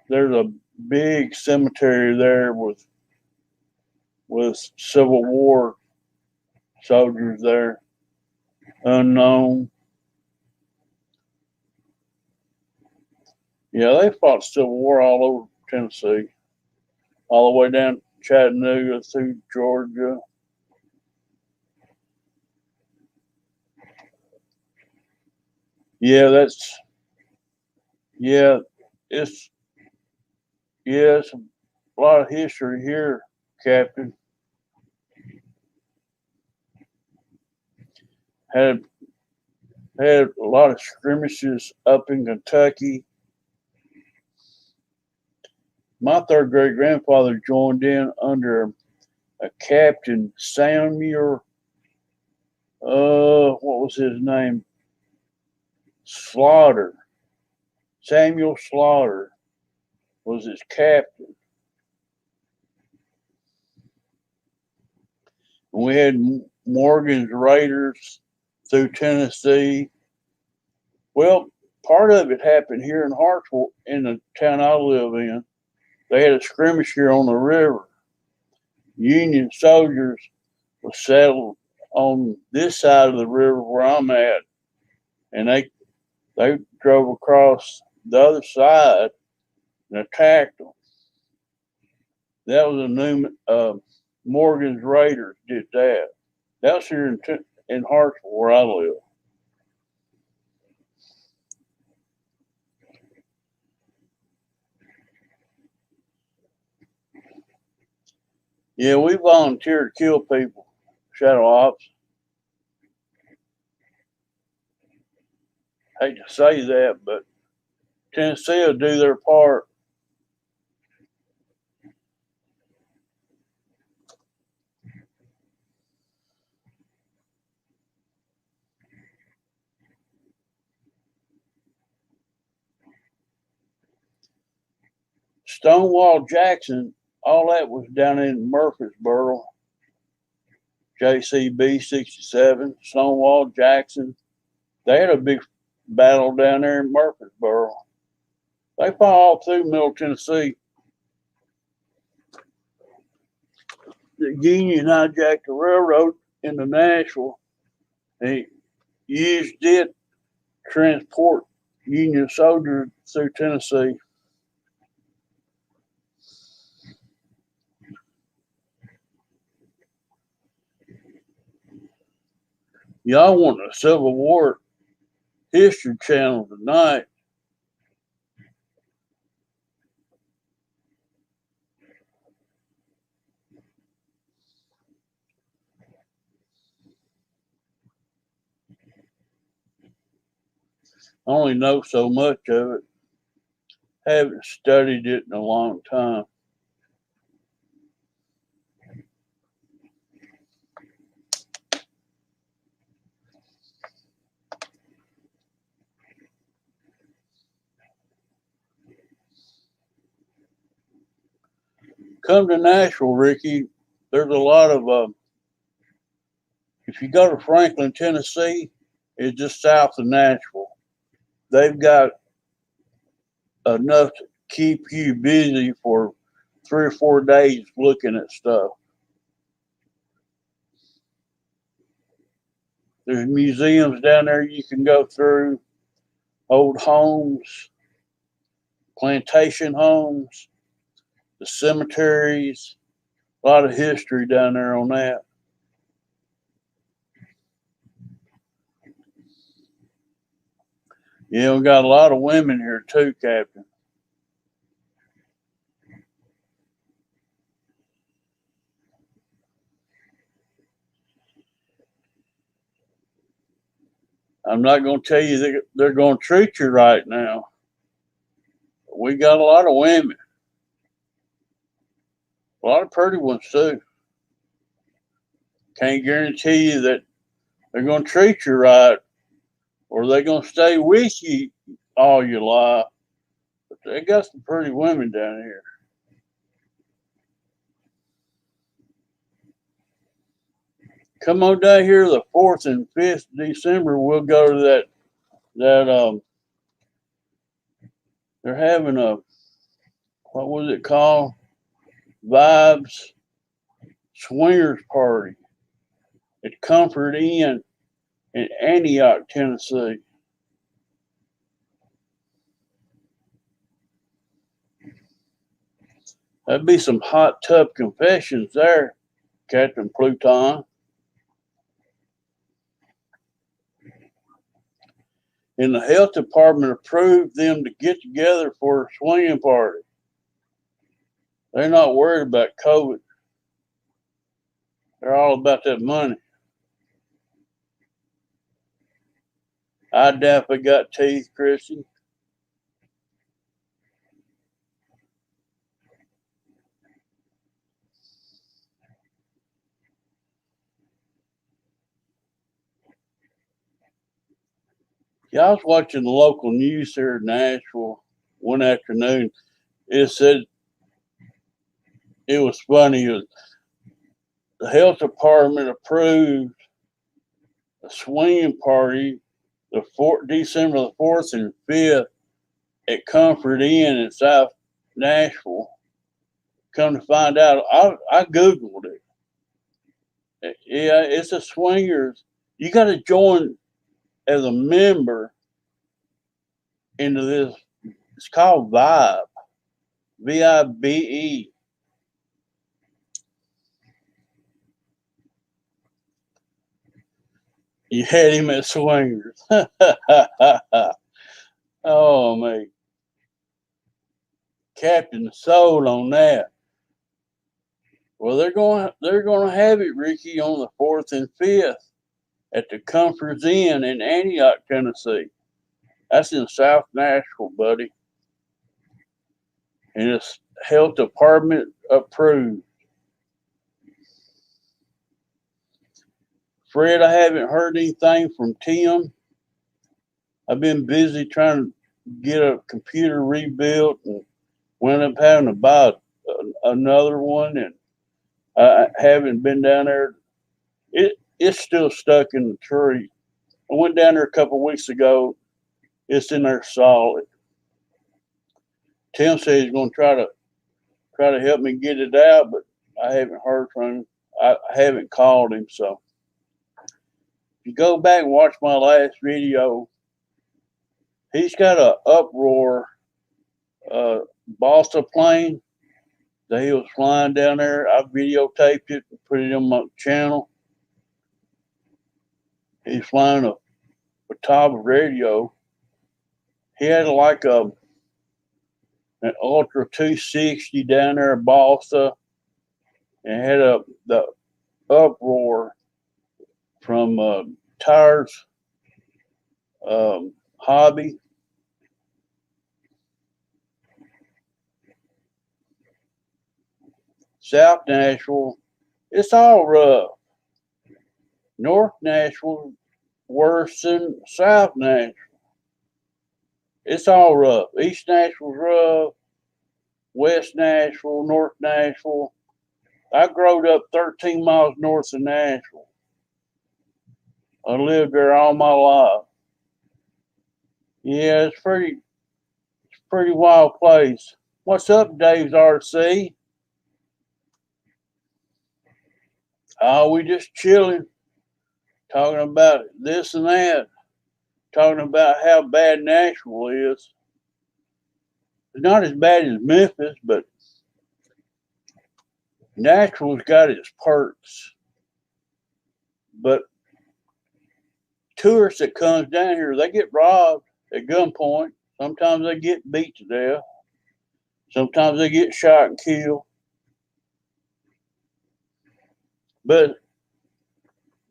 Speaker 1: There's a big cemetery there with Civil War soldiers there, unknown. Yeah, they fought Civil War all over Tennessee, all the way down Chattanooga through Georgia. Yeah, yeah, it's it's a lot of history here, Captain. Had had a lot of skirmishes up in Kentucky. My third great grandfather joined in under a Captain Samuel. What was his name? Slaughter. Samuel Slaughter was his captain. And we had Morgan's Raiders through Tennessee. Well, part of it happened here in Hartsville, in the town I live in. They had a skirmish here on the river. Union soldiers were settled on this side of the river where I'm at, and they drove across the other side and attacked them. That was a new Morgan's Raiders did that. That was here in Hartsville where I live. Yeah, we volunteer to kill people, shadow ops. Hate to say that, but Tennessee will do their part. Stonewall Jackson, all that was down in Murfreesboro. JCB 67, Stonewall Jackson. They had a big battle down there in Murfreesboro. They fought all through Middle Tennessee. The Union hijacked the railroad into Nashville. They used it to transport Union soldiers through Tennessee. Y'all want a Civil War History Channel tonight. I only know so much of it. Haven't studied it in a long time. Come to Nashville, Ricky. There's a lot of, if you go to Franklin, Tennessee, it's just south of Nashville. They've got enough to keep you busy for 3 or 4 days looking at stuff. There's museums down there you can go through, old homes, plantation homes, the cemeteries. A lot of history down there on that. Yeah, we got a lot of women here too, Captain. I'm not going to tell you that they're going to treat you right now. We got a lot of women, a lot of pretty ones too. Can't guarantee you that they're going to treat you right or they're going to stay with you all your life. But they got some pretty women down here. Come on down here the 4th and 5th of December. We'll go to that they're having a, what was it called? Vibes Swingers Party at Comfort Inn in Antioch, Tennessee. That'd be some hot tub confessions there, Captain Pluton. And the health department approved them to get together for a swinging party. They're not worried about COVID. They're all about that money. I doubt they got teeth, Christian. Yeah, I was watching the local news here in Nashville one afternoon. It said it was funny. The health department approved a swinging party December the 4th and 5th at Comfort Inn in South Nashville. Come to find out, I Googled it. Yeah, it's a swingers. You got to join as a member into this. It's called Vibe, VIBE. You had him at swingers. Oh man, Captain sold on that. Well, they're going to have it, Ricky, on the 4th and 5th at the Comforts Inn in Antioch, Tennessee. That's in South Nashville, buddy. And it's health department approved. Fred, I haven't heard anything from Tim. I've been busy trying to get a computer rebuilt and wound up having to buy another one, and I haven't been down there. It's still stuck in the tree. I went down there a couple of weeks ago. It's in there solid. Tim said he's going to try to help me get it out, but I haven't heard from him. I haven't called him. So if you go back and watch my last video, he's got a uproar balsa plane that he was flying down there. I videotaped it and put it on my channel. He's flying a top radio. He had like an Ultra 260 down there, balsa, and had the uproar from Tires Hobby. South Nashville, it's all rough. North Nashville worse than South Nashville. It's all rough. East Nashville's rough. West Nashville, North Nashville. I growed up 13 miles north of Nashville. I lived there all my life. Yeah, it's pretty wild place. What's up, Dave's RC? Oh, we just chilling, talking about this and that, talking about how bad Nashville is. It's not as bad as Memphis, but Natural's got its perks, but tourists that comes down here, they get robbed at gunpoint. Sometimes they get beat to death. Sometimes they get shot and killed. But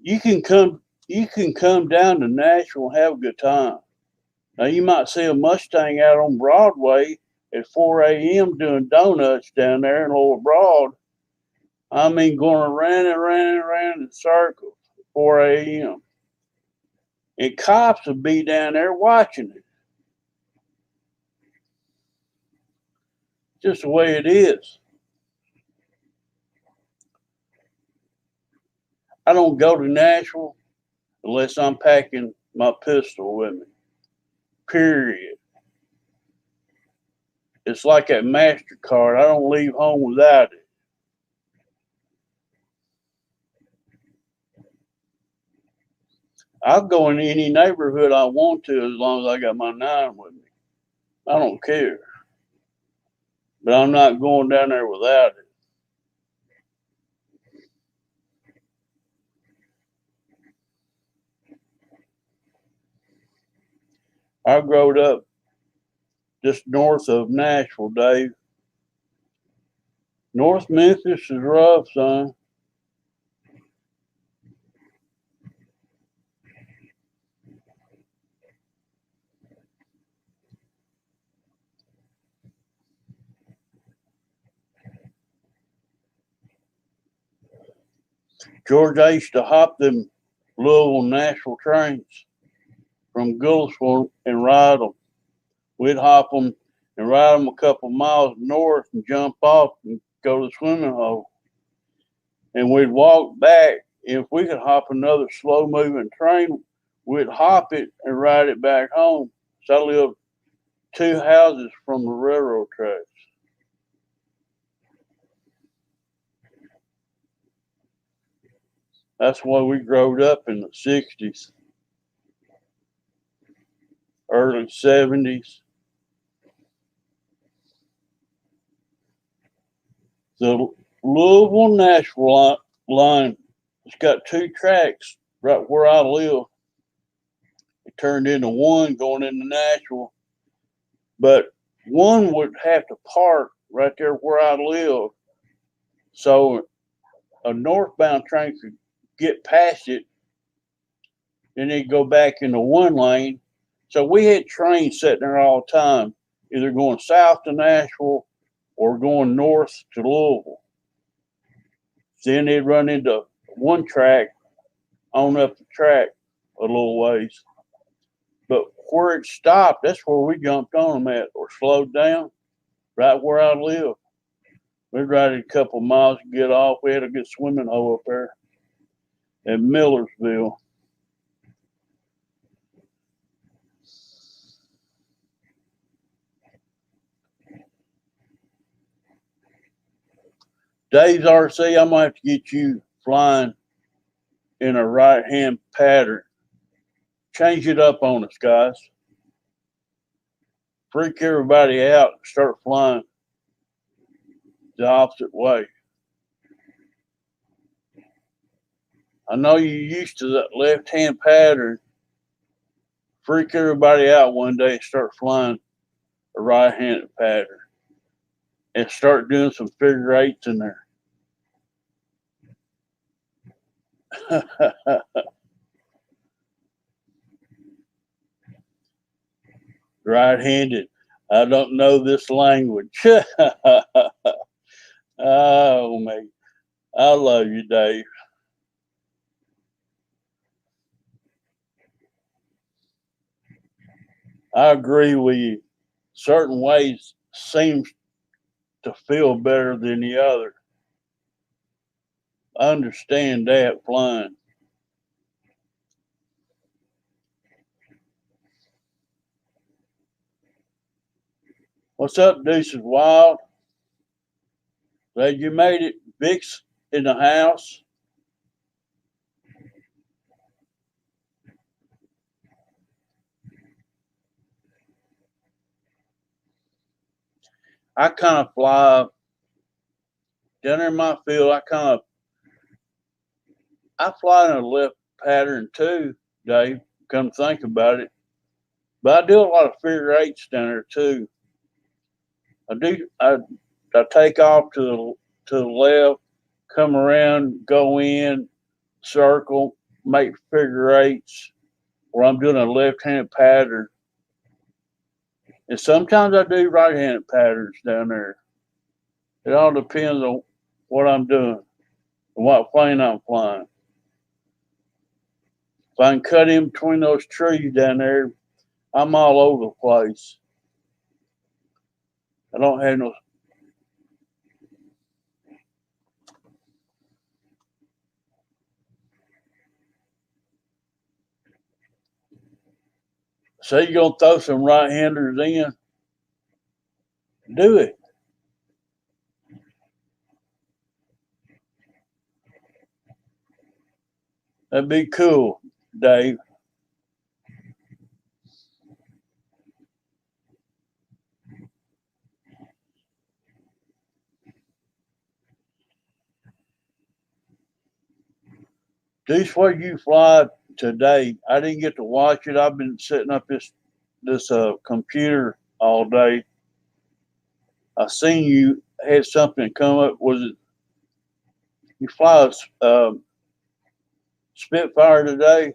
Speaker 1: you can come down to Nashville and have a good time. Now you might see a Mustang out on Broadway at 4 a.m. doing donuts down there in Lower Broad. I mean, going around and around and around in circles at 4 a.m. And cops will be down there watching it. Just the way it is. I don't go to Nashville unless I'm packing my pistol with me. Period. It's like that MasterCard. I don't leave home without it. I'll go in any neighborhood I want to as long as I got my nine with me. I don't care. But I'm not going down there without it. I growed up just north of Nashville, Dave. North Memphis is rough, son. George, I used to hop them Louisville Nashville trains from Gullisville and ride them. We'd hop them and ride them a couple miles north and jump off and go to the swimming hole. And we'd walk back. If we could hop another slow moving train, we'd hop it and ride it back home. So I lived 2 houses from the railroad tracks. That's why we growed up in the 60s, early 70s. The Louisville Nashville line, it's got 2 tracks right where I live. It turned into one going into Nashville, but one would have to park right there where I live. So a northbound train could get past it and then go back into one lane. So we had trains sitting there all the time, either going south to Nashville or going north to Louisville. Then they'd run into one track on up the track a little ways. But where it stopped, that's where we jumped on them at or slowed down, right where I live. We'd ride it a couple miles to get off. We had a good swimming hole up there at Millersville. Dave's RC, I'm gonna have to get you flying in a right hand pattern. Change it up on us, guys. Freak everybody out and start flying the opposite way. I know you're used to that left hand pattern. Freak everybody out one day and start flying a right handed pattern and start doing some figure eights in there. Right handed. I don't know this language. Oh, man. I love you, Dave. I agree with you. Certain ways seems to feel better than the other. I understand that flying. What's up, Deuces Wild? Glad you made it. Vic's in the house. I kind of fly down there in my field, I fly in a left pattern too, Dave. Come think about it, but I do a lot of figure eights down there too. I take off to the left, come around, go in, circle, make figure eights, where I'm doing a left-handed pattern. And sometimes I do right-handed patterns down there. It all depends on what I'm doing and what plane I'm flying. If I can cut in between those trees down there, I'm all over the place. I don't have no. Say you're gonna throw some right-handers in, do it. That'd be cool, Dave. This way you fly today. I didn't get to watch it. I've been setting up this computer all day. I seen you had something come up. Was it you fly a Spitfire today,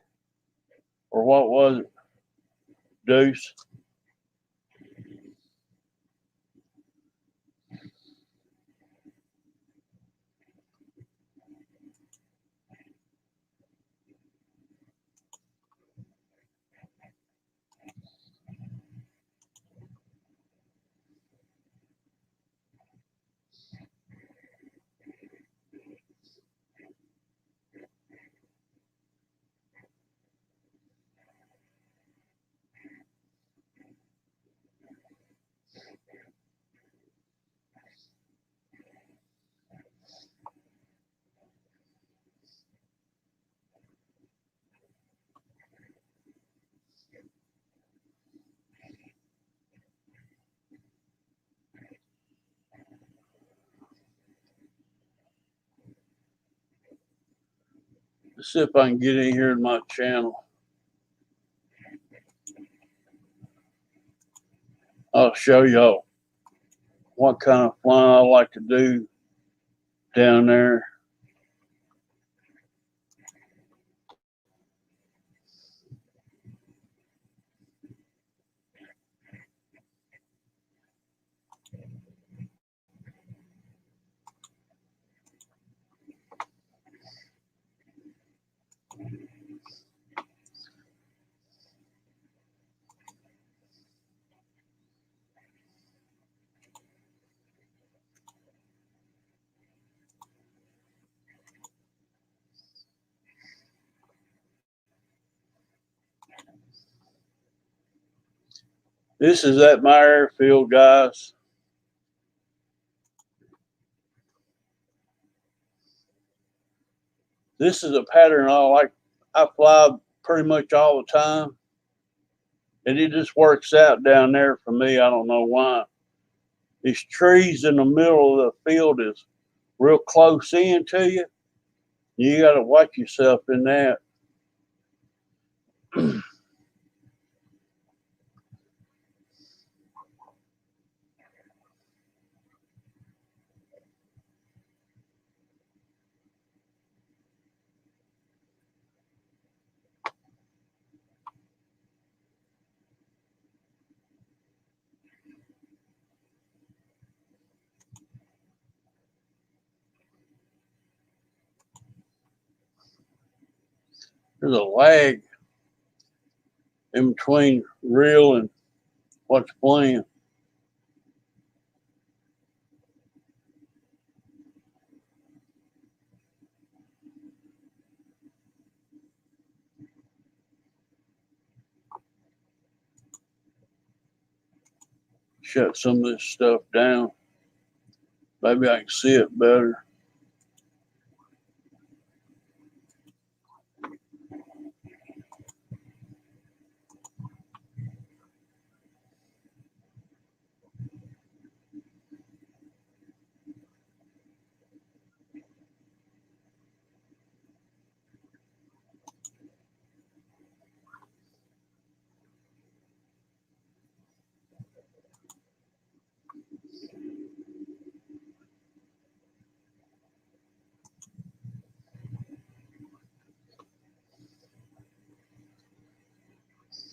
Speaker 1: or what was it, Deuce? Let's see if I can get in here in my channel. I'll show y'all what kind of flying I like to do down there. This is at my airfield, guys. This is a pattern I like. I fly pretty much all the time, and it just works out down there for me. I don't know why. These trees in the middle of the field is real close in to you. You got to watch yourself in that. There's a lag in between real and what's playing. Shut some of this stuff down. Maybe I can see it better.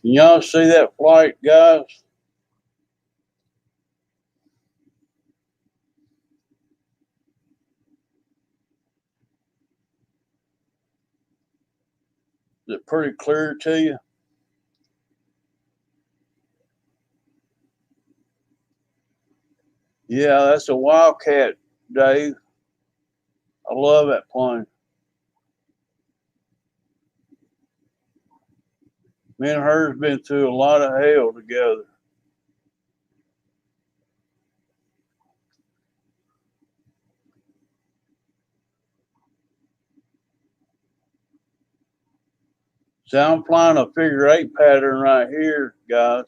Speaker 1: Can y'all see that flight, guys? Is it pretty clear to you? Yeah, that's a Wildcat, Dave. I love that plane. Me and her's been through a lot of hell together. So I'm flying a figure-8 pattern right here, guys.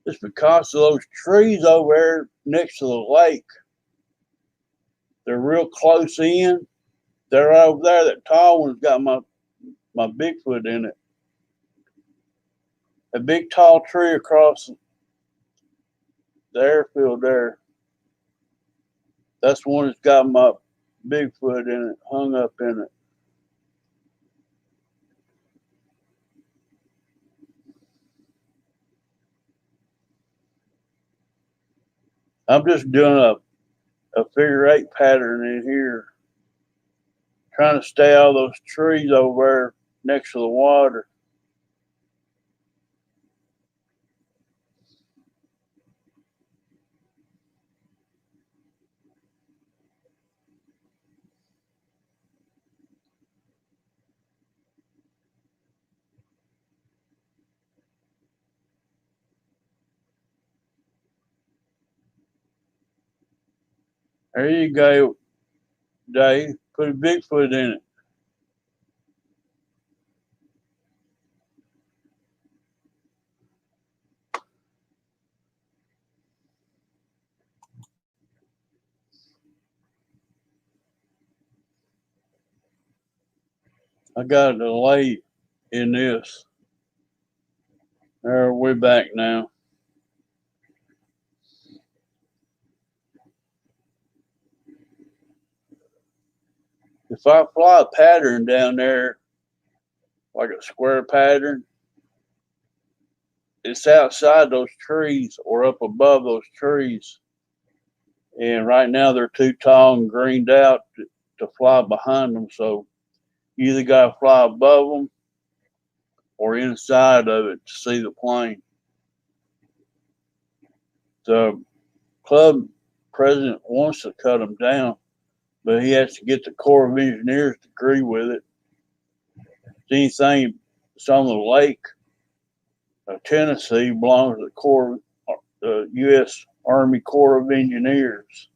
Speaker 1: It's because of those trees over there next to the lake. They're real close in. They're over there. That tall one's got my Bigfoot in it. A big tall tree across the airfield there. That's the one that's got my Bigfoot in it, hung up in it. I'm just doing a figure-8 pattern in here, trying to stay out of those trees over there next to the water. There you go, Dave. Put a Bigfoot in it. I got a delay in this. There, we're back now. If I fly a pattern down there, like a square pattern, it's outside those trees or up above those trees. And right now they're too tall and greened out to fly behind them. So you either got to fly above them or inside of it to see the plane. The club president wants to cut them down, but he has to get the Corps of Engineers to agree with it. Anything that's on the lake of Tennessee belongs to the U.S. Army Corps of Engineers.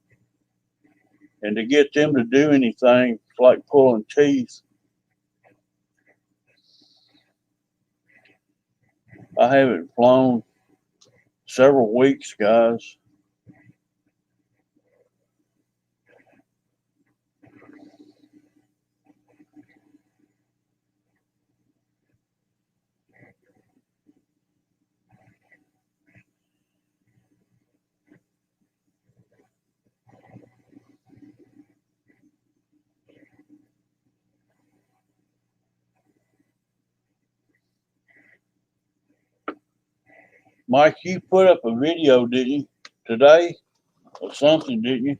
Speaker 1: And to get them to do anything, it's like pulling teeth. I haven't flown several weeks, guys. Mike, you put up a video, didn't you, today or something, didn't you?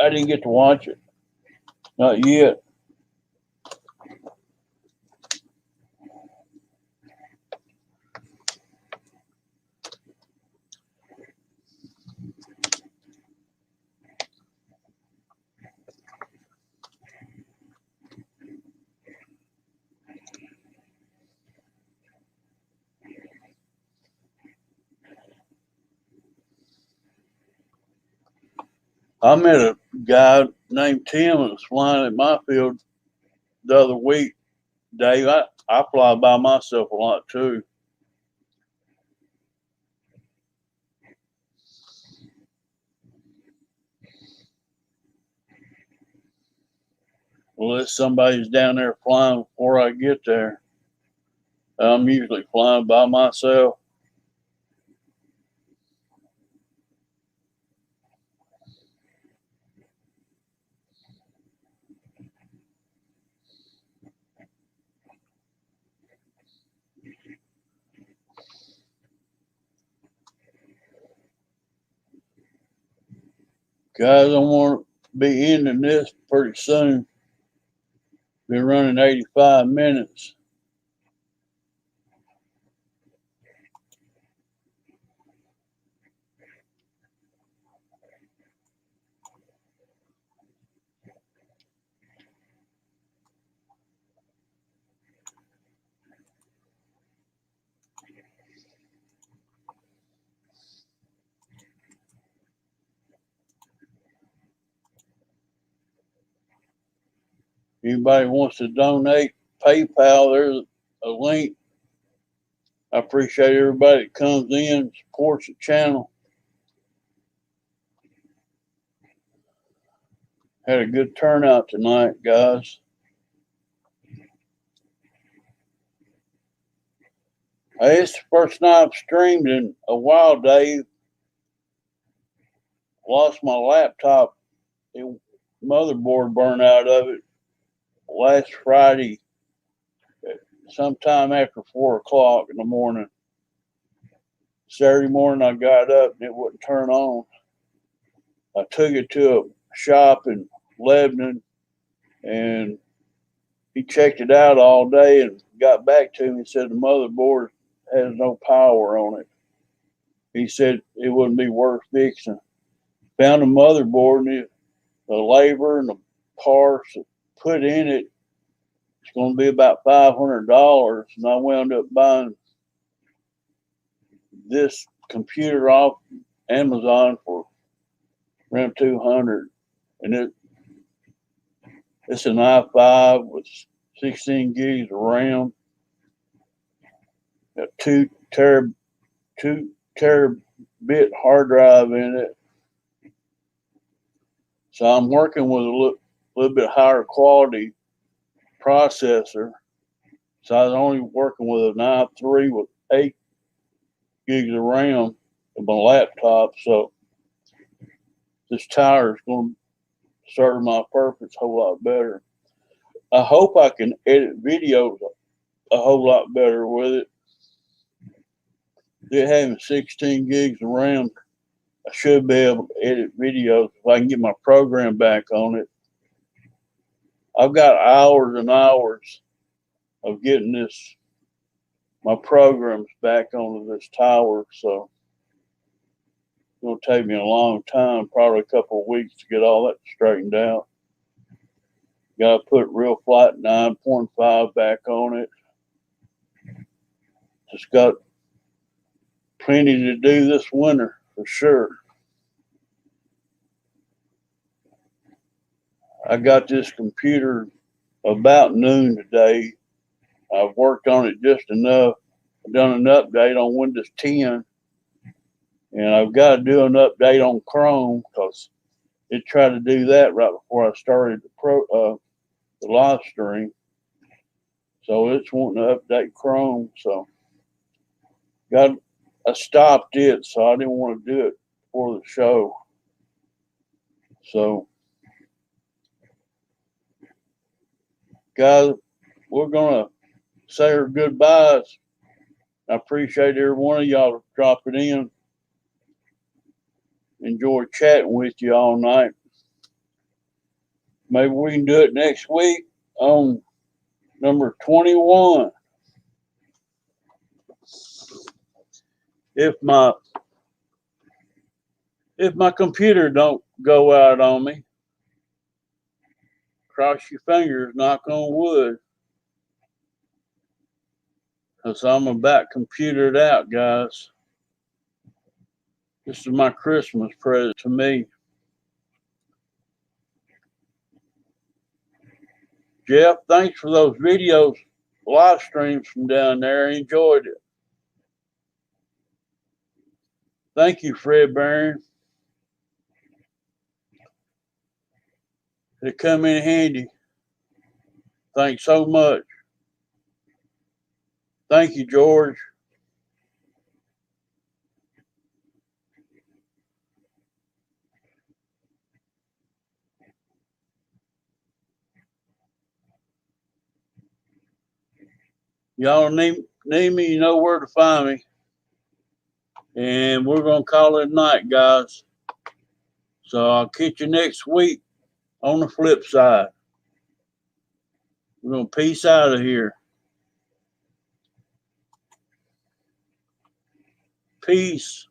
Speaker 1: I didn't get to watch it. Not yet. I met a guy named Tim that was flying at my field the other week. Dave, I fly by myself a lot too. Unless somebody's down there flying before I get there. I'm usually flying by myself. Guys, I want to be ending this pretty soon. Been running 85 minutes. Anybody wants to donate, PayPal, there's a link. I appreciate everybody that comes in, supports the channel. Had a good turnout tonight, guys. Hey, it's the first night I've streamed in a while, Dave. Lost my laptop. The motherboard burned out of it last Friday, sometime after 4 o'clock in the morning. Saturday morning, I got up and it wouldn't turn on. I took it to a shop in Lebanon and he checked it out all day and got back to me and said the motherboard has no power on it. He said it wouldn't be worth fixing. Found the motherboard and the labor and the parts put in it, it's going to be about $500. And I wound up buying this computer off Amazon for around $200. And it's an i5 with 16 gigs of RAM, a 2 terabit hard drive in it. So I'm working with a little bit higher quality processor. So I was only working with an i3 with 8 gigs of RAM in my laptop. So this tower is going to serve my purpose a whole lot better. I hope I can edit videos a whole lot better with it. It having 16 gigs of RAM, I should be able to edit videos if I can get my program back on it. I've got hours and hours of getting my programs back onto this tower, so it's going to take me a long time, probably a couple of weeks to get all that straightened out. Got to put Real Flight 9.5 back on it. Just got plenty to do this winter for sure. I got this computer about noon today. I've worked on it just enough. I've done an update on Windows 10, and I've got to do an update on Chrome because it tried to do that right before I started the live stream. So it's wanting to update Chrome. So I stopped it, so I didn't want to do it before the show. So, guys, we're gonna say our goodbyes. I appreciate every one of y'all dropping in. Enjoy chatting with you all night. Maybe we can do it next week on number 21. If my computer don't go out on me, cross your fingers, knock on wood. Because I'm about computered out, guys. This is my Christmas present to me. Jeff, thanks for those videos, live streams from down there. I enjoyed it. Thank you, Fred Barron. It come in handy. Thanks so much. Thank you, George. Y'all need me, you know where to find me. And we're going to call it a night, guys. So I'll catch you next week on the flip side. We're going to peace out of here. Peace.